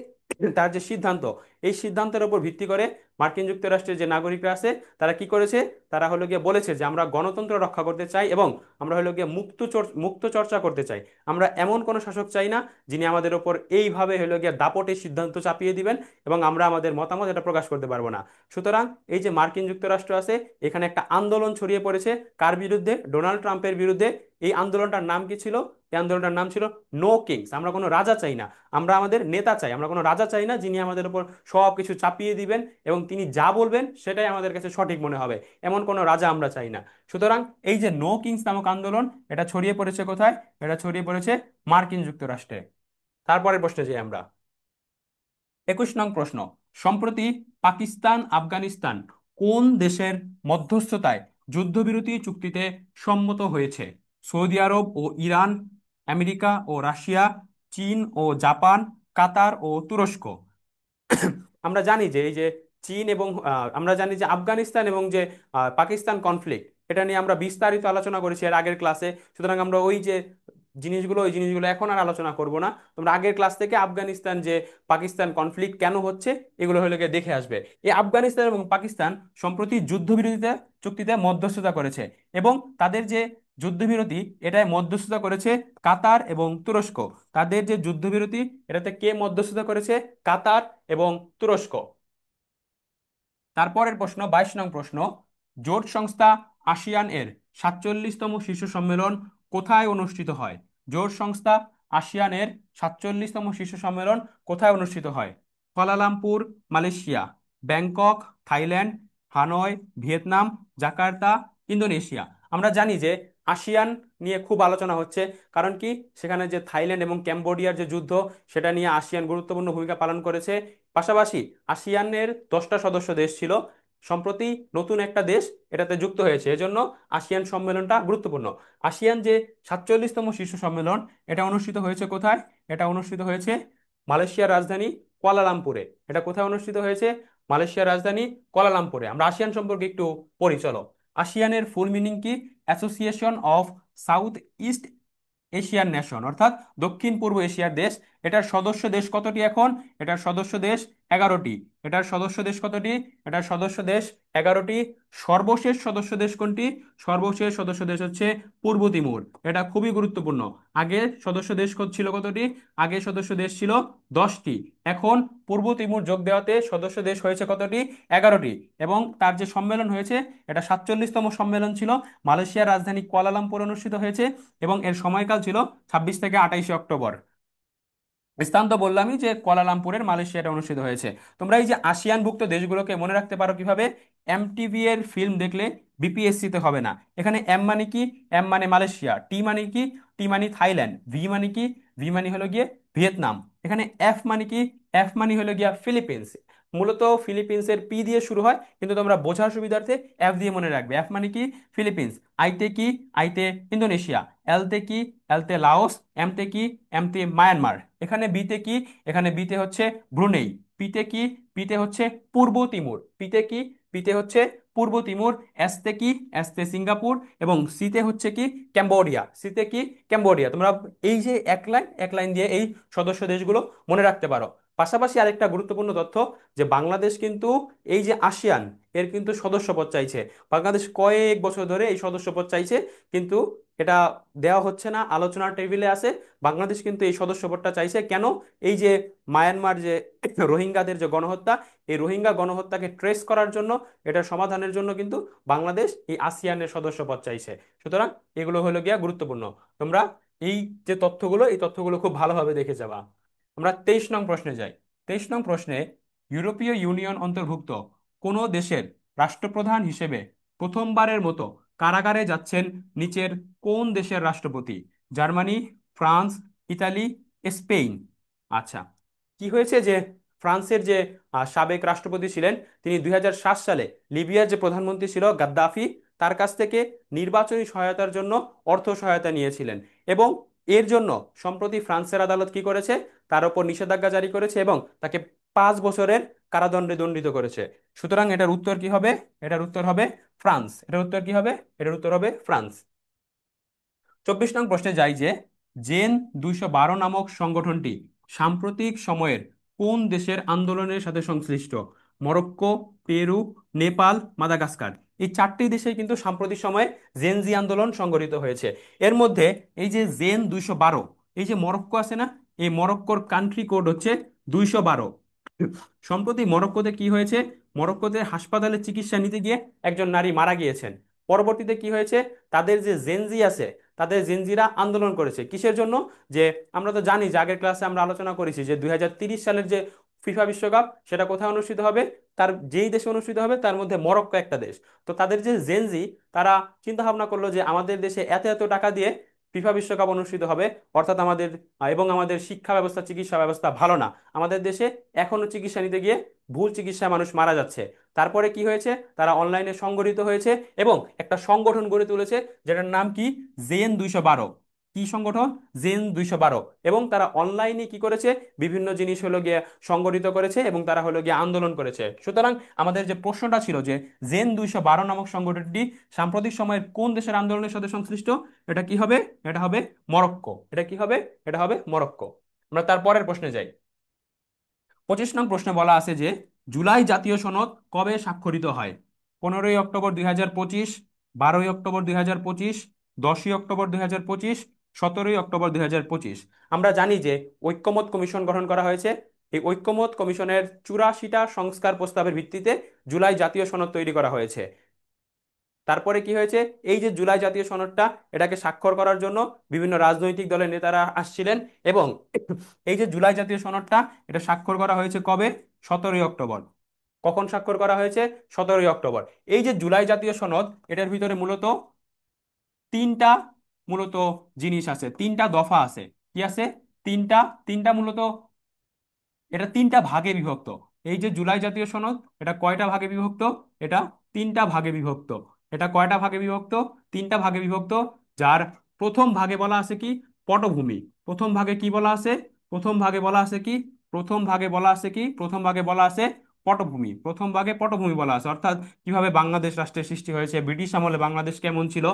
তার যে সিদ্ধান্ত, এই সিদ্ধান্তের উপর ভিত্তি করে মার্কিন যুক্তরাষ্ট্রের যে নাগরিকরা আছে, তারা কি করেছে? তারা হলো গিয়ে বলেছে যে আমরা গণতন্ত্র রক্ষা করতে চাই, এবং আমরা হলো গিয়ে মুক্ত চর্চা করতে চাই। আমরা এমন কোনো শাসক চাই না যিনি আমাদের ওপর এইভাবে হলো গিয়ে দাপটে সিদ্ধান্ত চাপিয়ে দিবেন, এবং আমরা আমাদের মতামত এটা প্রকাশ করতে পারবো না। সুতরাং এই যে মার্কিন যুক্তরাষ্ট্র আছে, এখানে একটা আন্দোলন ছড়িয়ে পড়েছে। কার বিরুদ্ধে? ডোনাল্ড ট্রাম্পের বিরুদ্ধে। এই আন্দোলনটার নাম কি ছিল? এই আন্দোলনটার নাম ছিল নো কিংস। আমরা কোনো রাজা চাই না, আমরা আমাদের নেতা চাই। আমরা কোনো রাজা চাই না যিনি আমাদের উপর সব কিছু চাপিয়ে দিবেন, এবং তিনি যা বলবেন সেটাই আমাদের কাছে সঠিক মনে হবে, এমন কোনো রাজা আমরা চাই না। সুতরাং এই যে নো কিংস নামক আন্দোলন, এটা ছড়িয়ে পড়েছে কোথায়? এটা ছড়িয়ে পড়েছে মার্কিন যুক্তরাষ্ট্রে। তারপরের প্রশ্নে যাই আমরা। 21 নং প্রশ্ন, সম্প্রতি পাকিস্তান আফগানিস্তান কোন দেশের মধ্যস্থতায় যুদ্ধবিরতি চুক্তিতে সম্মত হয়েছে? সৌদি আরব ও ইরান, আমেরিকা ও রাশিয়া, চীন ও জাপান, কাতার ও তুরস্ক। আমরা জানি যে এই যে চীন এবং আমরা জানি যে আফগানিস্তান এবং যে পাকিস্তান কনফ্লিক্ট, এটা নিয়ে আমরা বিস্তারিত আলোচনা করেছি এর আগের ক্লাসে। সুতরাং আমরা ওই জিনিসগুলো এখন আর আলোচনা করব না। তোমরা আগের ক্লাস থেকে আফগানিস্তান যে পাকিস্তান কনফ্লিক্ট কেন হচ্ছে এগুলো হলে গিয়ে দেখে আসবে। এই আফগানিস্তান এবং পাকিস্তান সম্প্রতি যুদ্ধবিরতিতে চুক্তিতে মধ্যস্থতা করেছে, এবং তাদের যে যুদ্ধবিরতি, এটায় মধ্যস্থতা করেছে কাতার এবং তুরস্ক। তাদের যে যুদ্ধবিরতি, এটাতে কে মধ্যস্থতা করেছে? কাতার এবং তুরস্ক। তারপরের প্রশ্ন, 22 নং প্রশ্ন, জোট সংস্থা আসিয়ান এর 47তম শীর্ষ সম্মেলন কোথায় অনুষ্ঠিত হয়? জোট সংস্থা আসিয়ান এর 47তম শীর্ষ সম্মেলন কোথায় অনুষ্ঠিত হয়? Kuala Lumpur, Malaysia, Bangkok, Thailand, Hanoi, Vietnam, Jakarta, Indonesia. আমরা জানি যে আসিয়ান নিয়ে খুব আলোচনা হচ্ছে, কারণ কি? সেখানে যে থাইল্যান্ড এবং ক্যাম্বোডিয়ার যে যুদ্ধ, সেটা নিয়ে আসিয়ান গুরুত্বপূর্ণ ভূমিকা পালন করেছে। পাশাপাশি আসিয়ানের 10টা সদস্য দেশ ছিল, সম্প্রতি নতুন একটা দেশ এটাতে যুক্ত হয়েছে, এজন্য আসিয়ান সম্মেলনটা গুরুত্বপূর্ণ। আসিয়ান যে 47তম শীর্ষ সম্মেলন, এটা অনুষ্ঠিত হয়েছে কোথায়? এটা অনুষ্ঠিত হয়েছে মালয়েশিয়ার রাজধানী কুয়ালালামপুরে। এটা কোথায় অনুষ্ঠিত হয়েছে? মালয়েশিয়ার রাজধানী কুয়ালালামপুরে। আমরা আসিয়ান সম্পর্কে একটু পড়ি, চলো। আসিয়ানের ফুল মিনিং কি? Association of south east Asian nation, অর্থাৎ দক্ষিণ পূর্ব এশিয়ার দেশ। এটার সদস্য দেশ কতটি এখন? এটার সদস্য দেশ 11টি। এটার সদস্য দেশ কতটি? এটার সদস্য দেশ 11টি। সর্বশেষ সদস্য দেশ কোনটি? সর্বশেষ সদস্য দেশ হচ্ছে পূর্ব তিমুর। এটা খুবই গুরুত্বপূর্ণ। আগে সদস্য দেশ ছিল কতটি? আগে সদস্য দেশ ছিল 10টি। এখন পূর্ব তিমুর যোগ দেওয়াতে সদস্য দেশ হয়েছে কতটি? 11টি। এবং তার যে সম্মেলন হয়েছে, এটা 47তম সম্মেলন ছিল, মালয়েশিয়ার রাজধানী কুয়ালালামপুর অনুষ্ঠিত হয়েছে, এবং এর সময়কাল ছিল 26 থেকে 28 অক্টোবর। স্থান তো বললামই যে কুয়ালালামপুরের মালয়েশিয়াতে অনুষ্ঠিত হয়েছে। তোমরা এই যে আসিয়ানভুক্ত দেশগুলোকে মনে রাখতে পারো কিভাবে? এমটিভি এর ফিল্ম দেখলে বিপিএসসি তে হবে না। এখানে এম মানে কি? এম মানে মালয়েশিয়া। টি মানে কি? টি মানে থাইল্যান্ড। ভি মানে কি? ভি মানে হলো গিয়ে ভিয়েতনাম। এখানে এফ মানে কি? এফ মানে হলো গিয়া ফিলিপিন্স। মূলত ফিলিপিন্সের পি দিয়ে শুরু হয়, কিন্তু তোমরা বোঝার সুবিধার্থে এফ দিয়ে মনে রাখবে। এফ মানে কি? ফিলিপিন্স। আইতে কি? আইতে ইন্দোনেশিয়া। এলতে কি? এলতে লাওস। এমতে কি? এমতে মায়ানমার। এখানে বিতে কি? এখানে বিতে হচ্ছে ব্রুনেই। পিতে কি? পিতে হচ্ছে পূর্ব তিমুর। পিতে কি? পিতে হচ্ছে পূর্ব তিমুর। এসতে কি? এসতে সিঙ্গাপুর। এবং সিতে হচ্ছে কি? ক্যাম্বোডিয়া। সিতে কি? ক্যাম্বোডিয়া। তোমরা এই যে এক লাইন এক লাইন দিয়ে এই সদস্য দেশগুলো মনে রাখতে পারো। পাশাপাশি আরেকটা গুরুত্বপূর্ণ তথ্য, যে বাংলাদেশ কিন্তু এই যে আসিয়ান এর কিন্তু সদস্যপদ চাইছে। বাংলাদেশ কয়েক বছর ধরে এই সদস্যপদ চাইছে, কিন্তু এটা দেওয়া হচ্ছে না, আলোচনার টেবিলে আছে। বাংলাদেশ কিন্তু এই সদস্যপদটা চাইছে কেন? এই যে মায়ানমার যে রোহিঙ্গাদের যে গণহত্যা, এই রোহিঙ্গা গণহত্যাকে ট্রেস করার জন্য, এটার সমাধানের জন্য কিন্তু বাংলাদেশ এই আসিয়ানের সদস্যপদ চাইছে। সুতরাং এগুলো হলো গিয়া গুরুত্বপূর্ণ। তোমরা এই যে তথ্যগুলো, এই তথ্যগুলো খুব ভালোভাবে দেখে যাবা। আমরা 23 নং প্রশ্নে যাই। 23 নং প্রশ্নে, ইউরোপীয় ইউনিয়ন অন্তর্ভুক্ত কোন দেশের রাষ্ট্রপ্রধান হিসেবে প্রথমবারের মতো কারাগারে যাচ্ছেন নিচের কোন দেশের রাষ্ট্রপতি? Germany, France, Italy, Spain. আচ্ছা, কি হয়েছে যে ফ্রান্সের যে সাবেক রাষ্ট্রপতি ছিলেন, তিনি 2007 সালে লিবিয়ার যে প্রধানমন্ত্রী ছিল গাদ্দাফি, তার কাছ থেকে নির্বাচনী সহায়তার জন্য অর্থ সহায়তা নিয়েছিলেন। এবং এর জন্য সম্প্রতি ফ্রান্সের আদালত কি করেছে? তার উপর নিষেধাজ্ঞা জারি করেছে এবং তাকে 5 বছরের কারাদণ্ডে দণ্ডিত করেছে। সুতরাং এটার উত্তর কি হবে? এটার উত্তর হবে ফ্রান্স। এটার উত্তর কি হবে? এটার উত্তর হবে ফ্রান্স। 24 নং প্রশ্নে যাই যে, জেন 212 নামক সংগঠনটি সাম্প্রতিক সময়ের কোন দেশের আন্দোলনের সাথে সংশ্লিষ্ট? Morocco, Peru, Nepal, Madagascar. এই 4টি দেশে কিন্তু সাম্প্রতিক সময়ে জেনজি আন্দোলন সংগঠিত হয়েছে। এর মধ্যে এই যে জেন 212, এই যে মরক্কো আছে না, এই মরক্কোর কান্ট্রি কোড হচ্ছে 212। সম্প্রতি মরক্কোতে কি হয়েছে? মরক্কোতে হাসপাতালে চিকিৎসা নিতে গিয়ে একজন নারী মারা গিয়েছেন। পরবর্তীতে কি হয়েছে? তাদের যে জেনজি আছে, তাদের জেনজিরা আন্দোলন করেছে কিসের জন্য? যে আমরা তো জানি যে আগের ক্লাসে আমরা আলোচনা করেছি যে 2030 সালের যে ফিফা বিশ্বকাপ, সেটা কোথায় অনুষ্ঠিত হবে? তার যেই দেশে অনুষ্ঠিত হবে তার মধ্যে মরক্কো একটা দেশ। তো তাদের যে জেনজি, তারা চিন্তা ভাবনা করলো যে আমাদের দেশে এত এত টাকা দিয়ে ফিফা বিশ্বকাপ অনুষ্ঠিত হবে, অর্থাৎ আমাদের এবং আমাদের শিক্ষা ব্যবস্থা, চিকিৎসা ব্যবস্থা ভালো না, আমাদের দেশে এখনো চিকিৎসা নিতে গিয়ে ভুল চিকিৎসায় মানুষ মারা যাচ্ছে। তারপরে কি হয়েছে? তারা অনলাইনে সংগঠিত হয়েছে এবং একটা সংগঠন গড়ে তুলেছে, যেটার নাম কি? জেন 212। কি সংগঠন? জেন 212। এবং তারা অনলাইনে কি করেছে? বিভিন্ন জিনিস হলো গিয়ে সংগঠিত করেছে এবং তারা হলো গিয়ে আন্দোলন করেছে। সুতরাং আমাদের যে প্রশ্নটা ছিল যে জেন 212 নামক সংগঠনটি সাম্প্রতিক সময়ের কোন দেশের আন্দোলনের সাথে সংশ্লিষ্ট, এটা কি হবে? এটা হবে মরক্কো। এটা কি হবে? এটা হবে মরক্কো। আমরা তারপরের প্রশ্নে যাই। 25 নং প্রশ্নে বলা আছে যে, জুলাই জাতীয় সনদ কবে স্বাক্ষরিত হয়? 15ই অক্টোবর 2025, 12ই অক্টোবর 2025, 10ই অক্টোবর 2025, 17ই অক্টোবর 2025। আমরা জানি যে ঐক্যমত কমিশন গঠন করা হয়েছে। এই ঐক্যমত কমিশনের 84টা সংস্কার প্রস্তাবের ভিত্তিতে জুলাই জাতীয় সনদ তৈরি করা হয়েছে। তারপরে কি হয়েছে? এই যে জুলাই জাতীয় সনদটা, এটাকে স্বাক্ষর করার জন্য বিভিন্ন রাজনৈতিক দলের নেতারা আসছিলেন। এবং এই যে জুলাই জাতীয় সনদটা, এটা স্বাক্ষর করা হয়েছে কবে? 17ই অক্টোবর। কখন স্বাক্ষর করা হয়েছে? 17ই অক্টোবর। এই যে জুলাই জাতীয় সনদ, এটার ভিতরে মূলত তিনটা মূলত জিনিস আছে, তিনটা দফা আছে। কি আছে? তিনটা তিনটা মূলত, এটা তিনটা ভাগে বিভক্ত। এই যে জুলাই জাতীয় সনদ, এটা কয়টা ভাগে বিভক্ত? এটা তিনটা ভাগে বিভক্ত। এটা কয়টা ভাগে বিভক্ত? তিনটা ভাগে বিভক্ত। যার প্রথম ভাগে বলা আছে কি? পটভূমি। প্রথম ভাগে কি বলা আছে? প্রথম ভাগে বলা আছে কি? প্রথম ভাগে বলা আছে কি? প্রথম ভাগে বলা আছে পটভূমি। প্রথম ভাগে পটভূমি বলা আছে, অর্থাৎ কিভাবে বাংলাদেশ রাষ্ট্রের সৃষ্টি হয়েছে, ব্রিটিশ আমলে বাংলাদেশ কেমন ছিল,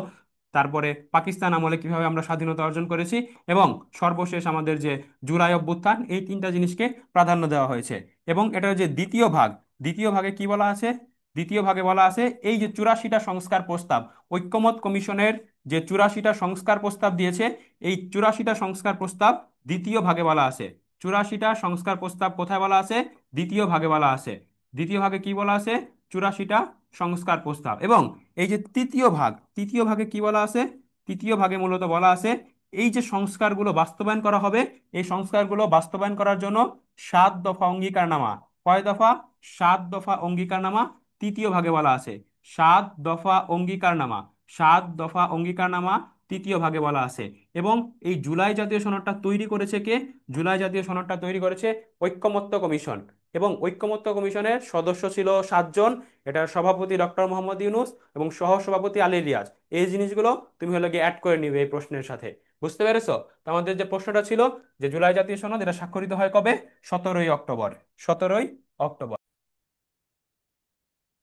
তারপরে পাকিস্তান আমলে কিভাবে আমরা স্বাধীনতা অর্জন করেছি, এবং সর্বশেষ আমাদের যে জুলাই অভ্যুত্থান, এই তিনটা জিনিসকে প্রাধান্য দেওয়া হয়েছে। এবং এটার যে দ্বিতীয় ভাগ, দ্বিতীয় ভাগে কি বলা আছে? দ্বিতীয় ভাগে বলা আছে এই যে 84টা সংস্কার প্রস্তাব, ঐকমত্য কমিশনের যে 84টা সংস্কার প্রস্তাব দিয়েছে, এই 84টা সংস্কার প্রস্তাব দ্বিতীয় ভাগে বলা আছে। 84টা সংস্কার প্রস্তাব কোথায় বলা আছে? দ্বিতীয় ভাগে বলা আছে। দ্বিতীয় ভাগে কি বলা আছে? 84টা সংস্কার প্রস্তাব। এবং এই যে তৃতীয় ভাগ, তৃতীয় ভাগে কি বলা আছে? তৃতীয় ভাগে মূলত বলা আছে এই যে সংস্কারগুলো বাস্তবায়ন করা হবে, এই সংস্কারগুলো বাস্তবায়ন করার জন্য 7 দফা অঙ্গীকারনামা। কয় দফা? 7 দফা অঙ্গীকারনামা তৃতীয় ভাগে বলা আছে। 7 দফা অঙ্গীকারনামা, 7 দফা অঙ্গীকারনামা তৃতীয় ভাগে বলা আছে। এবং এই জুলাই জাতীয় সনদটা তৈরি করেছে কে? জুলাই জাতীয় সনদটা তৈরি করেছে ঐকমত্য কমিশন। এবং ঐকমত্য কমিশনের সদস্য ছিল 7 জন। এটার সভাপতি ডক্টর মোহাম্মদ ইউনূস এবং সহ সভাপতি আলী রিয়াজ। এই জিনিসগুলো তুমি হলো গিয়ে অ্যাড করে নিবে এই প্রশ্নের সাথে। বুঝতে পেরেছো? তো আমাদের যে প্রশ্নটা ছিল যে জুলাই জাতীয় সনদ, এটা স্বাক্ষরিত হয় কবে? 17ই অক্টোবর। 17ই অক্টোবর।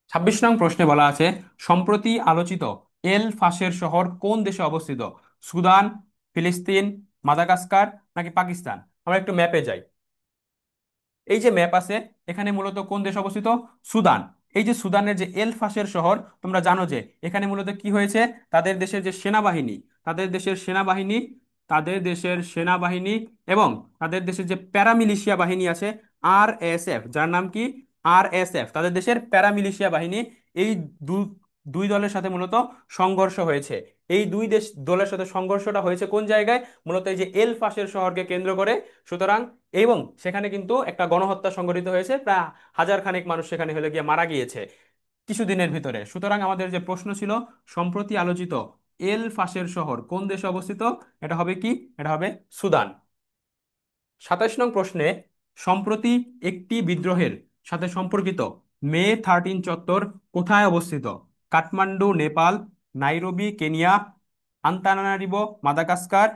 26 নং প্রশ্নে বলা আছে সম্প্রতি আলোচিত এল ফাশের শহর কোন দেশে অবস্থিত? সুদান, ফিলিস্তিন, মাদাগাস্কার নাকি পাকিস্তান? আমরা একটু ম্যাপে যাই। এই যে ম্যাপ আছে, এখানে মূলত কোন দেশ অবস্থিত? সুদান। এই যে সুদানের যে এল ফাশের শহর, তোমরা জানো যে এখানে মূলত কি হয়েছে, তাদের দেশের যে সেনাবাহিনী, তাদের দেশের সেনাবাহিনী, তাদের দেশের সেনাবাহিনী এবং তাদের দেশের যে প্যারামিলিশিয়া বাহিনী আছে, RSF, যার নাম কি RSF, তাদের দেশের প্যারামিলিশিয়া বাহিনী, এই দু- দুই দলের সাথে মূলত সংঘর্ষ হয়েছে। এই দুই দেশ দলের সাথে সংঘর্ষটা হয়েছে কোন জায়গায়? মূলত এই যে এল ফাশের শহরকে কেন্দ্র করে। সুতরাং এবং সেখানে কিন্তু একটা গণহত্যা সংঘটিত হয়েছে, প্রায় হাজার খানেক মানুষ সেখানে হলে গিয়ে মারা গিয়েছে কিছুদিনের ভিতরে। সুতরাং আমাদের যে প্রশ্ন ছিল সম্প্রতি আলোচিত এল ফাশের শহর কোন দেশে অবস্থিত, এটা হবে কি? এটা হবে সুদান। 27 নং প্রশ্নে সম্প্রতি একটি বিদ্রোহের সাথে সম্পর্কিত মে 13 চত্বর কোথায় অবস্থিত? Kathmandu Nepal, Nairobi Kenya, Antananarivo Madagascar,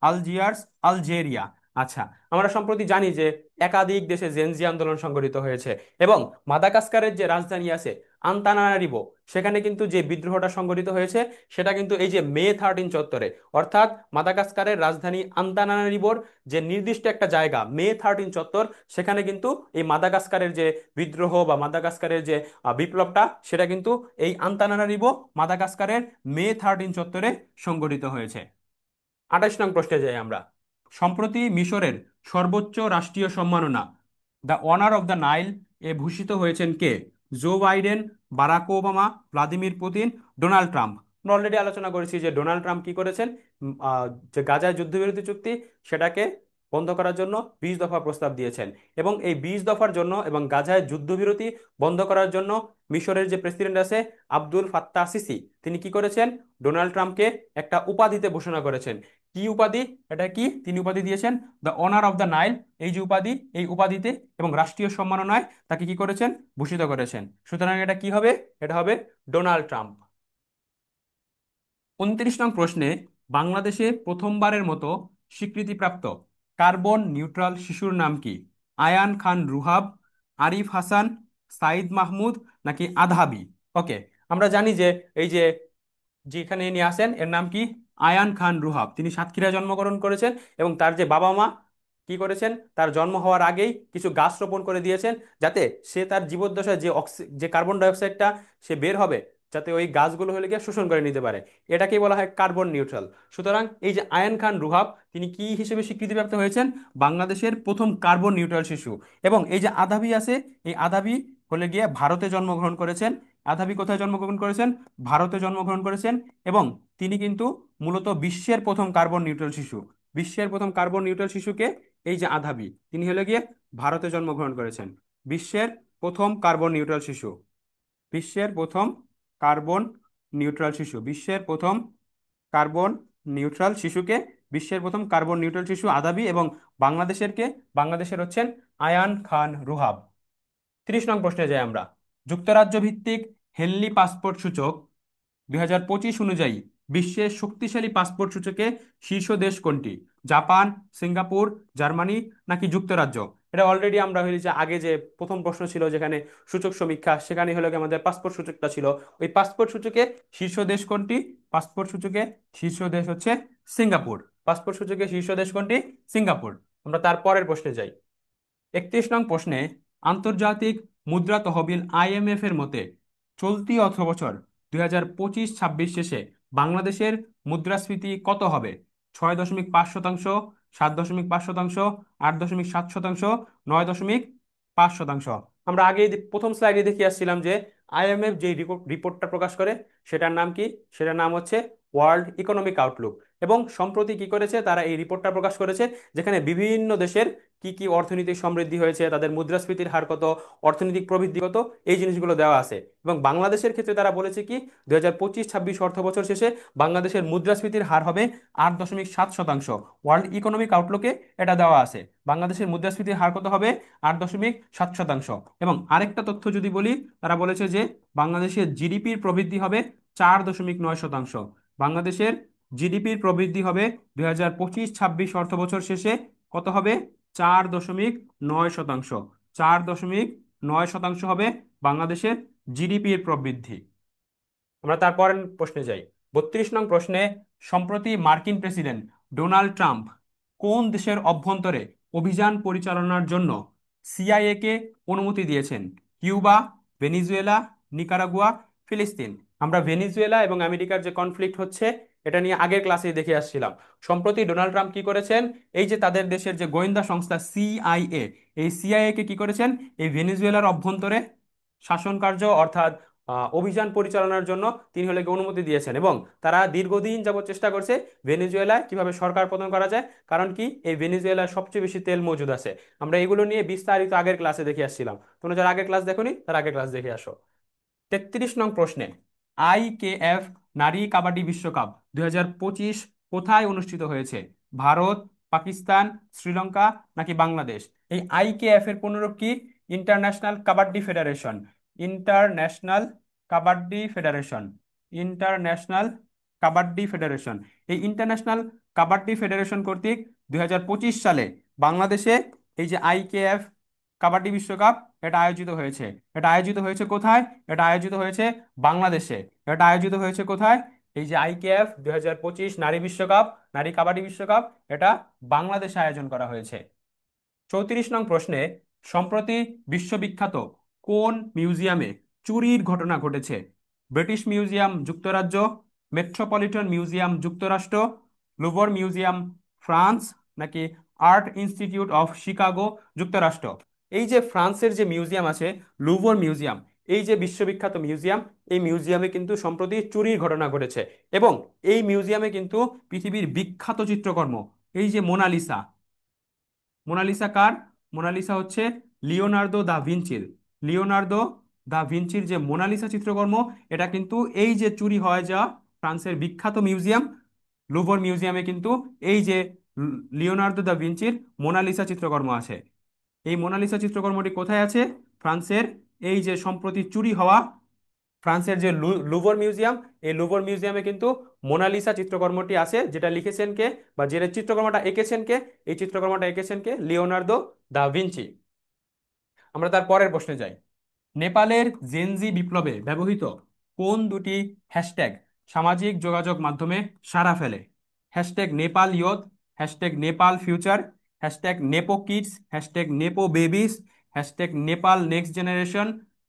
Algiers Algeria. আচ্ছা, আমরা সম্প্রতি জানি যে একাধিক দেশে জেনজি আন্দোলন সংঘটিত হয়েছে, এবং মাদাগাস্কারের যে রাজধানী আছে আন্তানারিভো, সেখানে কিন্তু যে বিদ্রোহটা সংঘটিত হয়েছে সেটা কিন্তু এই যে মে 13 চত্বরে। অর্থাৎ মাদাগাস্কারের রাজধানী আন্তানারিভোর যে নির্দিষ্ট একটা জায়গা মে 13 চত্বর, সেখানে কিন্তু এই মাদাগাস্কারের যে বিদ্রোহ বা মাদাগাস্কারের যে বিপ্লবটা, সেটা কিন্তু এই আন্তানারিভো মাদাগাস্কারের মে 13 চত্বরে সংঘটিত হয়েছে। 28 নং প্রশ্নে যাই আমরা। সম্প্রতি মিশরের সর্বোচ্চ রাষ্ট্রীয় সম্মাননা the Honour of the Nile এ ভূষিত হয়েছেন কে? Joe Biden, Barack Obama, Vladimir Putin, Donald Trump. আমরা অলরেডি আলোচনা করেছি যে ডোনাল্ড ট্রাম্প কি করেছেন, যে গাজায় যুদ্ধবিরতি চুক্তি, সেটাকে বন্ধ করার জন্য 20 দফা প্রস্তাব দিয়েছেন। এবং এই 20 দফার জন্য এবং গাজায় যুদ্ধবিরতি বন্ধ করার জন্য মিশরের যে প্রেসিডেন্ট আছে আব্দুল ফাত্তাহ সিসি, তিনি কি করেছেন? ডোনাল্ড ট্রাম্পকে একটা উপাধিতে ঘোষণা করেছেন। কি উপাধি? এটা কি? তিনি উপাধি দিয়েছেন the Honour of the Nile. এই যে উপাধি, এই উপাধিতে এবং রাষ্ট্রীয় সম্মাননায় তাকে কি করেছেন? ভূষিত করেছেন। সুতরাং এটা কি হবে? এটা হবে ডোনাল্ড ট্রাম্প। 29 নং প্রশ্নে বাংলাদেশে প্রথমবারের মতো স্বীকৃতিপ্রাপ্ত কার্বন নিউট্রাল শিশুর নাম কি? আয়ান খান রুহাব, আরিফ হাসান, সাইদ মাহমুদ নাকি আধাবি? ওকে, আমরা জানি যে এই যে যেখানে ইনি আছেন, এর নাম কি? আয়ান খান রুহাব। তিনি সাতক্ষীরায় জন্মগ্রহণ করেছেন এবং তার যে বাবা মা কি করেছেন, তার জন্ম হওয়ার আগেই কিছু গাছ রোপণ করে দিয়েছেন, যাতে সে তার জীবদ্দশায় যে যে কার্বন ডাইঅক্সাইডটা সে বের হবে, যাতে ওই গাছগুলো হলে গিয়ে শোষণ করে নিতে পারে। এটাকেই বলা হয় কার্বন নিউট্রাল। সুতরাং এই যে আয়ান খান রুহাব, তিনি কি হিসেবে স্বীকৃতিপ্রাপ্ত হয়েছেন? বাংলাদেশের প্রথম কার্বন নিউট্রাল শিশু। এবং এই যে আধাবি আছে, এই আধাবি হলে গিয়ে ভারতে জন্মগ্রহণ করেছেন। আধাবি কোথায় জন্মগ্রহণ করেছেন? ভারতে জন্মগ্রহণ করেছেন। এবং তিনি কিন্তু মূলত বিশ্বের প্রথম কার্বন নিউট্রাল শিশু। বিশ্বের প্রথম কার্বন নিউট্রাল শিশুকে এই যে আধাবি, তিনি হলে গিয়ে ভারতে জন্মগ্রহণ করেছেন। বিশ্বের প্রথম কার্বন নিউট্রাল শিশু, বিশ্বের প্রথম কার্বন নিউট্রাল শিশু, বিশ্বের প্রথম কার্বন নিউট্রাল শিশুকে, বিশ্বের প্রথম কার্বন নিউট্রাল শিশু আধাবি। এবং বাংলাদেশের কে? বাংলাদেশের হচ্ছেন আয়ান খান রুহাব। 30 নং প্রশ্নে যাই আমরা। যুক্তরাজ্য ভিত্তিক হেনলি পাসপোর্ট সূচক 2025 অনুযায়ী বিশ্বের শক্তিশালী পাসপোর্ট সূচকে শীর্ষ দেশ কোনটি? জাপান, সিঙ্গাপুর, জার্মানি নাকি যুক্তরাজ্য? এটা অলরেডি আমরা হইলি যে আগে যে প্রথম প্রশ্ন ছিল যেখানে সূচক সমীক্ষা, সেখানে হলো কি আমাদের পাসপোর্ট সূচকটা ছিল। ওই পাসপোর্ট সূচকে শীর্ষ দেশ কোনটি? পাসপোর্ট সূচকে শীর্ষ দেশ হচ্ছে সিঙ্গাপুর। পাসপোর্ট সূচকে শীর্ষ দেশ কোনটি? সিঙ্গাপুর। আমরা তার পরের প্রশ্নে যাই। 31 নং প্রশ্নে, আন্তর্জাতিক মুদ্রা তহবিল আইএমএফ এর মতে চলতি অর্থবছর 2025-26 শেষে বাংলাদেশের মুদ্রাস্ফীতি কত হবে? 6.5%, 7.5%, 8.7%, 9.5%। আমরা আগে প্রথম স্লাইডে দেখে আসছিলাম যে আইএমএফ যে রিপোর্টটা প্রকাশ করে সেটার নাম কি? সেটার নাম হচ্ছে ওয়ার্ল্ড ইকোনমিক আউটলুক। এবং সম্প্রতি কি করেছে, তারা এই রিপোর্টটা প্রকাশ করেছে যেখানে বিভিন্ন দেশের কি কি অর্থনৈতিক সমৃদ্ধি হয়েছে, তাদের মুদ্রাস্ফীতির হার কত, অর্থনৈতিক প্রবৃদ্ধি কত, এই জিনিসগুলো দেওয়া আছে। এবং বাংলাদেশের ক্ষেত্রে তারা বলেছে কি, 2025-26 অর্থ বছর শেষে বাংলাদেশের মুদ্রাস্ফীতির হার হবে 8.7%। ওয়ার্ল্ড ইকোনমিক আউটলুকে এটা দেওয়া আছে। বাংলাদেশের মুদ্রাস্ফীতির হার কত হবে? 8.7%। এবং আরেকটা তথ্য যদি বলি, তারা বলেছে যে বাংলাদেশের জিডিপির প্রবৃদ্ধি হবে 4.9%। বাংলাদেশের জিডিপির প্রবৃদ্ধি হবে 2025-26 অর্থ বছর শেষে কত হবে? 4.9%। 4.9% হবে বাংলাদেশের জিডিপির প্রবৃদ্ধি। আমরা তারপর প্রশ্নে যাই। 32 নং প্রশ্নে, সম্প্রতি মার্কিন প্রেসিডেন্ট ডোনাল্ড ট্রাম্প কোন দেশের অভ্যন্তরে অভিযান পরিচালনার জন্য সিআইএ কে অনুমতি দিয়েছেন? কিউবা, ভেনিজুয়েলা, নিকারাগুয়া, ফিলিস্তিন। আমরা ভেনিজুয়েলা এবং আমেরিকার যে কনফ্লিক্ট হচ্ছে এটা নিয়ে আগের ক্লাসে দেখে আসছিলাম। সম্প্রতি ডোনাল্ড ট্রাম্প কি করেছেন, এই যে তাদের দেশের যে গোয়েন্দা সংস্থা সিআইএ, এই সিআইএ কে কি করেছেন, এই ভেনিজুয়েলার অভ্যন্তরে শাসন কার্য অর্থাৎ অভিযান পরিচালনার জন্য তিনি হলে গিয়ে অনুমতি দিয়েছেন। এবং তারা দীর্ঘদিন যাবত চেষ্টা করছে ভেনেজুয়েলায় কিভাবে সরকার পতন করা যায়। কারণ কি, এই ভেনেজুয়েলায় সবচেয়ে বেশি তেল মজুদ আছে। আমরা এগুলো নিয়ে বিস্তারিত আগের ক্লাসে দেখে আসছিলাম। তোমরা যারা আগের ক্লাস দেখোনি তারা আগের ক্লাস দেখে আসো। 33 নং প্রশ্নে, আইকেএফ নারী কাবাডি বিশ্বকাপ 2025 কোথায় অনুষ্ঠিত হয়েছে? ভারত, পাকিস্তান, শ্রীলঙ্কা নাকি বাংলাদেশ? এই আইকেএফ এর পূর্ণরূপ কি? International kabaddi federation. International kabaddi federation. International kabaddi federation. এই ইন্টারন্যাশনাল কাবাডি ফেডারেশন কর্তৃক 2025 সালে বাংলাদেশে এই যে আইকেএফ কাবাডি বিশ্বকাপ এটা আয়োজিত হয়েছে। এটা আয়োজিত হয়েছে কোথায়? এটা আয়োজিত হয়েছে বাংলাদেশে। এটা আয়োজিত হয়েছে কোথায়? এই যে আইকেএফ 2025 নারী বিশ্বকাপ, নারী কাবাডি বিশ্বকাপ, এটা বাংলাদেশে আয়োজন করা হয়েছে। 34 নং প্রশ্নে, সম্প্রতি বিশ্ববিখ্যাত কোন মিউজিয়ামে চুরির ঘটনা ঘটেছে? ব্রিটিশ মিউজিয়াম যুক্তরাজ্য, মেট্রোপলিটন মিউজিয়াম যুক্তরাষ্ট্র, লুভর মিউজিয়াম ফ্রান্স নাকি আর্ট ইনস্টিটিউট অফ শিকাগো যুক্তরাষ্ট্র? এই যে ফ্রান্সের যে মিউজিয়াম আছে, লুভর মিউজিয়াম, এই যে বিশ্ববিখ্যাত মিউজিয়াম, এই মিউজিয়ামে কিন্তু সম্প্রতি চুরির ঘটনা ঘটেছে। এবং এই মিউজিয়ামে কিন্তু পৃথিবীর বিখ্যাত চিত্রকর্ম, এই যে মোনালিসা, মোনালিসা কার? মোনালিসা হচ্ছে লিওনার্দো দা ভিঞ্চির। লিওনার্দো দা ভিঞ্চির যে মোনালিসা চিত্রকর্ম, এটা কিন্তু এই যে চুরি হয়ে যাওয়া ফ্রান্সের বিখ্যাত মিউজিয়াম লুভর মিউজিয়ামে কিন্তু এই যে লিওনার্দো দা ভিঞ্চির মোনালিসা চিত্রকর্ম আছে। এই মোনালিসা চিত্রকর্মটি কোথায় আছে? ফ্রান্সের এই যে সম্প্রতি চুরি হওয়া ফ্রান্সের যে লুভর মিউজিয়াম, এই লুভর মিউজিয়ামে কিন্তু মোনালিসা চিত্রকর্মটি আছে। যেটা লিখেছেন কে বা যে চিত্রকর্মটা এঁকেছেন কে? এই চিত্রকর্মটা এঁকেছেন কে? Leonardo da Vinci. আমরা তার পরের প্রশ্নে যাই। নেপালের জেনজি বিপ্লবে ব্যবহৃত কোন দুটি হ্যাশট্যাগ সামাজিক যোগাযোগ মাধ্যমে সাড়া ফেলে? Hashtag Nepal youth, hashtag Nepal future, hashtag nepo kids, hashtag nepo babies, hashtag Nepal next generation,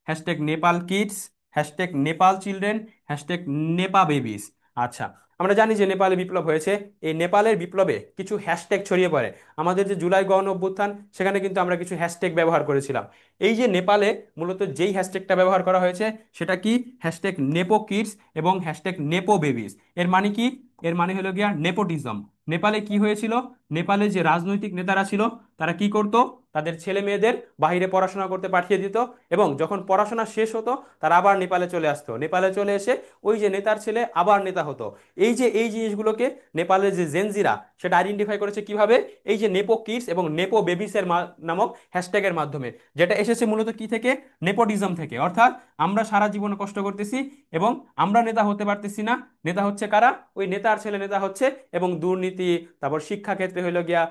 hashtag Nepal kids, hashtag Nepal children, hashtag nepo babies. আচ্ছা, আমরা জানি যে নেপালে বিপ্লব হয়েছে। এই নেপালের বিপ্লবে কিছু হ্যাশট্যাগ ছড়িয়ে পড়ে। আমাদের যে জুলাই গণ অভ্যুত্থান, সেখানে কিন্তু আমরা কিছু হ্যাশট্যাগ ব্যবহার করেছিলাম। এই যে নেপালে মূলত যেই হ্যাশট্যাগটা ব্যবহার করা হয়েছে সেটা কি? হ্যাশট্যাগ নেপো কিডস এবং হ্যাশট্যাগ নেপো বেবিস। এর মানে কি? এর মানে হলো গিয়া নেপোটিজম। নেপালে কি হয়েছিল? নেপালে যে রাজনৈতিক নেতারা ছিল তারা কি করত? তাদের ছেলে মেয়েদের বাইরে পড়াশোনা করতে পাঠিয়ে দিত। এবং যখন পড়াশোনা শেষ হতো তারা আবার নেপালে চলে আসতো। নেপালে চলে এসে ওই যে নেতার ছেলে আবার নেতা হতো। এই যে এই জিনিসগুলোকে নেপালের যে জেনজিরা সেটা আইডেন্টিফাই করেছে কিভাবে? এই যে নেপো কিডস এবং নেপো বেবিসের নামক হ্যাশট্যাগের মাধ্যমে। যেটা এসেছে মূলত কি থেকে? নেপোটিজম থেকে। অর্থাৎ আমরা সারা জীবন কষ্ট করতেছি এবং আমরা নেতা হতে পারতেছি না। নেতা হচ্ছে কারা? ওই নেতার ছেলে নেতা হচ্ছে। এবং দুর্নীতি, তারপর শিক্ষা ক্ষেত্রে হইলো গিয়া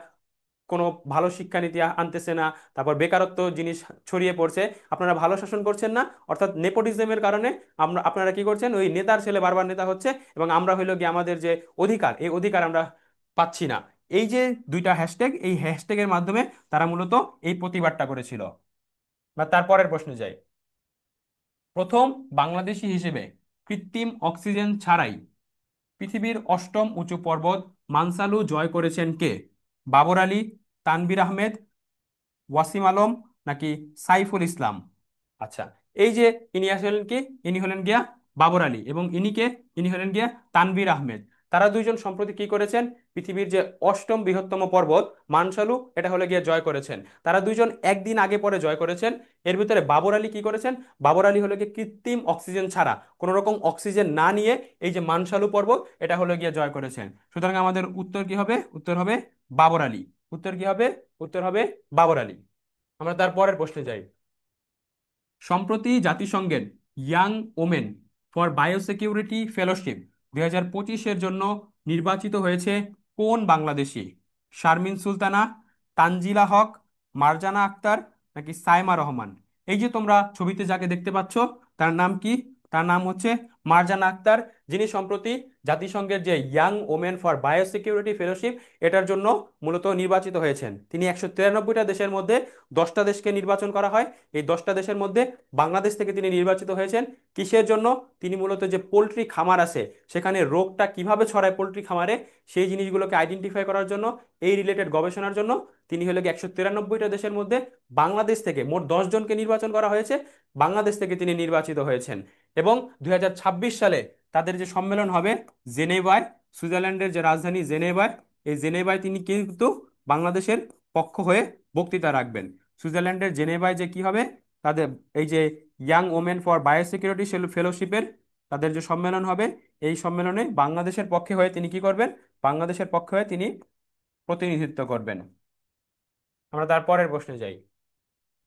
কোনো ভালো শিক্ষানীতি আনতেছে না, তারপর বেকারত্ব জিনিস ছড়িয়ে পড়ছে, আপনারা ভালো শাসন করছেন না, অর্থাৎ নেপোটিজমের কারণে আপনারা কি করছেন, ওই নেতার ছেলে বারবার নেতা হচ্ছে, এবং আমরা হইলো গিয়ে আমাদের যে অধিকার, এই অধিকার আমরা পাচ্ছি না। এই যে দুইটা হ্যাশট্যাগ, এই হ্যাশট্যাগের মাধ্যমে তারা মূলত এই প্রতিবাদটা করেছিল। বা তারপরের প্রশ্নে যাই। প্রথম বাংলাদেশী হিসেবে কৃত্রিম অক্সিজেন ছাড়াই পৃথিবীর অষ্টম উঁচু পর্বত মানসালু জয় করেছেন কে? বাবর আলী, তানভীর আহমেদ, ওয়াসিম আলম, নাকি সাইফুল ইসলাম? আচ্ছা, এই যে ইনি হলেন কি, ইনি হলেন গিয়া বাবর আলী, এবং ইনি হলেন গিয়া তানভীর আহমেদ। তারা দুইজন সম্প্রতি কি করেছেন, পৃথিবীর যে অষ্টম বৃহত্তম পর্বত মানসালু, এটা হলে গিয়ে জয় করেছেন। তারা দুইজন একদিন আগে পরে জয় করেছেন। এর ভিতরে বাবর আলী কি করেছেন, বাবর আলী হলো গিয়ে কৃত্রিম অক্সিজেন ছাড়া, কোনো রকম অক্সিজেন না নিয়ে এই যে মানসালু পর্বত, এটা হলো গিয়ে জয় করেছেন। সুতরাং আমাদের উত্তর কি হবে, উত্তর হবে বাবর আলী। উত্তর কি হবে, উত্তর হবে বাবর আলী। আমরা তার পরের প্রশ্নে যাই। সম্প্রতি জাতিসংঘের young women for biosecurity fellowship 2025-এর জন্য নির্বাচিত হয়েছে কোন বাংলাদেশি? শারমিন সুলতানা, তানজিলা হক, মারজানা আক্তার, নাকি সাইমা রহমান? এই যে তোমরা ছবিতে যাকে দেখতে পাচ্ছ, তার নাম কি? তার নাম হচ্ছে মারজানা আক্তার, যিনি সম্প্রতি জাতিসংঘের যে young women for biosecurity fellowship, এটার জন্য মূলত নির্বাচিত হয়েছেন। তিনি 193টা দেশের মধ্যে 10টা দেশকে নির্বাচন করা হয়। এই 10টা দেশের মধ্যে বাংলাদেশ থেকে তিনি নির্বাচিত হয়েছেন। কিসের জন্য? তিনি মূলত যে পোলট্রি খামার আছে, সেখানে রোগটা কিভাবে ছড়ায় পোলট্রি খামারে, সেই জিনিসগুলোকে আইডেন্টিফাই করার জন্য, এই রিলেটেড গবেষণার জন্য তিনি হলো গিয়ে 193টা দেশের মধ্যে বাংলাদেশ থেকে মোট 10 জনকে নির্বাচন করা হয়েছে, বাংলাদেশ থেকে তিনি নির্বাচিত হয়েছেন। এবং 2026 সালে তাদের যে সম্মেলন হবে জেনেভায়, সুইজারল্যান্ডের যে রাজধানী জেনেভায়, এই জেনেভায় তিনি কিন্তু বাংলাদেশের পক্ষ হয়ে বক্তৃতা রাখবেন। সুইজারল্যান্ডের জেনেভায় যে কি হবে, তাদের এই যে ইয়াং ওমেন ফর বায়োসিকিউরিটি ফেলোশিপের তাদের যে সম্মেলন হবে, এই সম্মেলনে বাংলাদেশের পক্ষে হয়ে তিনি কি করবেন, বাংলাদেশের পক্ষে হয়ে তিনি প্রতিনিধিত্ব করবেন। আমরা তারপরের প্রশ্নে যাই।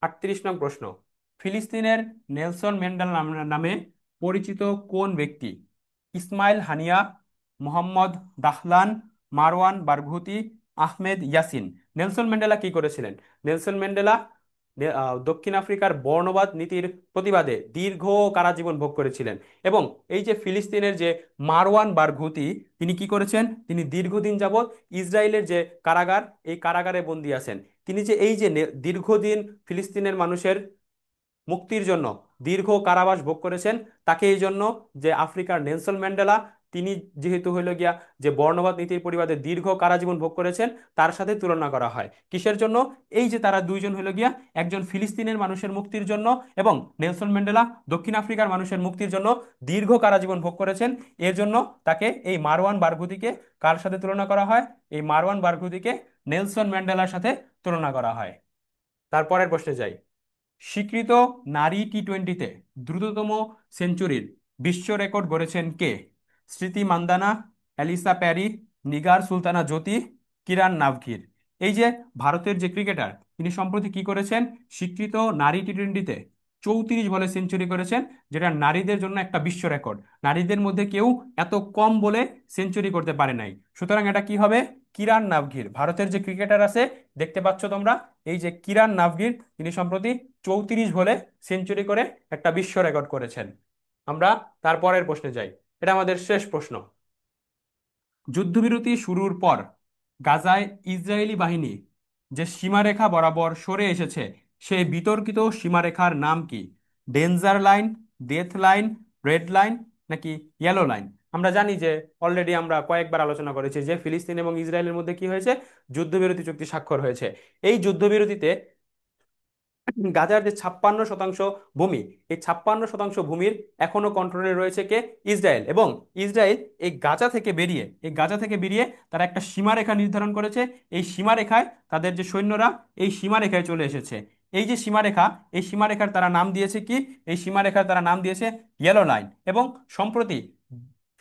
38 নং প্রশ্ন। ফিলিস্তিনের নেলসন ম্যান্ডেলা নামে পরিচিত কোন ব্যক্তি? ইসমাইল হানিয়া, মোহাম্মদ দাহলান, মারওয়ান বারঘুতি, আহমেদ ইয়াসিন। নেলসন ম্যান্ডেলা কি করেছিলেন? নেলসন ম্যান্ডেলা দক্ষিণ আফ্রিকার বর্ণবাদ নীতির প্রতিবাদে দীর্ঘ কারাজীবন ভোগ করেছিলেন। এবং এই যে ফিলিস্তিনের যে মারওয়ান বারঘুতি, তিনি কি করেছেন, তিনি দীর্ঘদিন যাবৎ ইসরায়েলের যে কারাগার, এই কারাগারে বন্দী আছেন। তিনি যে এই যে দীর্ঘদিন ফিলিস্তিনের মানুষের মুক্তির জন্য দীর্ঘ কারাবাস ভোগ করেছেন, তাকে এই জন্য যে আফ্রিকার নেলসন ম্যান্ডেলা, তিনি যেহেতু হইল গিয়া যে বর্ণবাদ নীতির পরিবাদে দীর্ঘ কারাজীবন ভোগ করেছেন, তার সাথে তুলনা করা হয়। কিসের জন্য? এই যে তারা দুইজন হইল গিয়া, একজন ফিলিস্তিনের মানুষের মুক্তির জন্য, এবং নেলসন ম্যান্ডেলা দক্ষিণ আফ্রিকার মানুষের মুক্তির জন্য দীর্ঘ কারাজীবন ভোগ করেছেন। এর জন্য তাকে, এই মারওয়ান বারগুতিকে কার সাথে তুলনা করা হয়? এই মারওয়ান বারগুতিকে নেলসন ম্যান্ডেলার সাথে তুলনা করা হয়। তারপরের প্রশ্নে যাই। স্বীকৃত নারী টি-20-তে দ্রুততম সেঞ্চুরির বিশ্ব রেকর্ড গড়েছেন কে? স্মৃতি মান্দানা, অ্যালিসা প্যারি, নিগার সুলতানা জ্যোতি, কিরান নাভগির। এই যে ভারতের যে ক্রিকেটার, তিনি সম্প্রতি কি করেছেন, স্বীকৃত নারী টি-20-তে 34 বলে সেঞ্চুরি করেছেন, যেটা নারীদের জন্য একটা বিশ্ব রেকর্ড। নারীদের মধ্যে কেউ এত কম বলে সেঞ্চুরি করতে পারে নাই। সুতরাং এটা কি হবে, কিরান নাভগির। ভারতের যে ক্রিকেটার আছে, দেখতে পাচ্ছ তোমরা, এই যে কিরান নাভগির, তিনি সম্প্রতি 34 বলে সেঞ্চুরি করে একটা বিশ্ব রেকর্ড করেছেন। আমরা তারপরের প্রশ্নে যাই। এটা আমাদের শেষ প্রশ্ন। যুদ্ধবিরতি শুরুর পর গাজায় ইসরায়েলি বাহিনী যে সীমারেখা বরাবর সরে এসেছে, সেই বিতর্কিত সীমারেখার নাম কি? Danger line, death line, red line, নাকি ইয়েলো লাইন? আমরা জানি যে অলরেডি আমরা কয়েকবার আলোচনা করেছি যে ফিলিস্তিন এবং ইসরায়েলের মধ্যে কি হয়েছে, যুদ্ধবিরতি চুক্তি স্বাক্ষর হয়েছে। এই যুদ্ধবিরতিতে গাজার যে 56% ভূমি, এই 56% ভূমির এখনো কন্ট্রোলে রয়েছে কে? ইসরায়েল। এবং ইসরায়েল এই গাজা থেকে বেরিয়ে তারা একটা সীমারেখা নির্ধারণ করেছে। এই সীমারেখায় তাদের যে সৈন্যরা এই সীমারেখায় চলে এসেছে। এই যে সীমারেখা, এই সীমারেখার তারা নাম দিয়েছে কি? এই সীমারেখার তারা নাম দিয়েছে ইয়েলো লাইন। এবং সম্প্রতি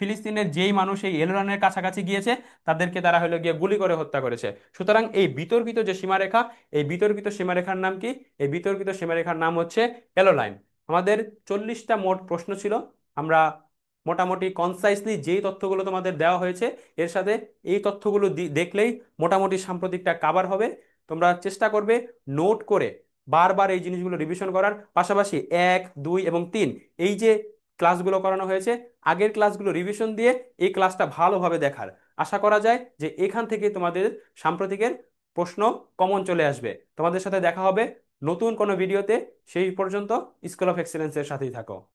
ফিলিস্তিনের যেই মানুষ এই ইয়েলো লাইনের কাছাকাছি গিয়েছে, তাদেরকে তারা হলো গিয়ে গুলি করে হত্যা করেছে। সুতরাং এই বিতর্কিত যে সীমারেখা, এই বিতর্কিত সীমারেখার নাম কি? এই বিতর্কিত সীমারেখার নাম হচ্ছে ইয়েলো লাইন। আমাদের 40টা মোট প্রশ্ন ছিল। আমরা মোটামুটি কনসাইসলি যেই তথ্যগুলো তোমাদের দেওয়া হয়েছে, এর সাথে এই তথ্যগুলো দেখলেই মোটামুটি সাম্প্রতিকটা কাভার হবে। তোমরা চেষ্টা করবে নোট করে বারবার এই জিনিসগুলো রিভিশন করার, পাশাপাশি 1, 2 এবং 3 এই যে ক্লাসগুলো করানো হয়েছে, আগের ক্লাসগুলো রিভিশন দিয়ে এই ক্লাসটা ভালোভাবে দেখার। আশা করা যায় যে এখান থেকে তোমাদের সাম্প্রতিকের প্রশ্ন কমন চলে আসবে। তোমাদের সাথে দেখা হবে নতুন কোনো ভিডিওতে। সেই পর্যন্ত স্কুল অফ এক্সেলেন্সের সাথেই থাকো।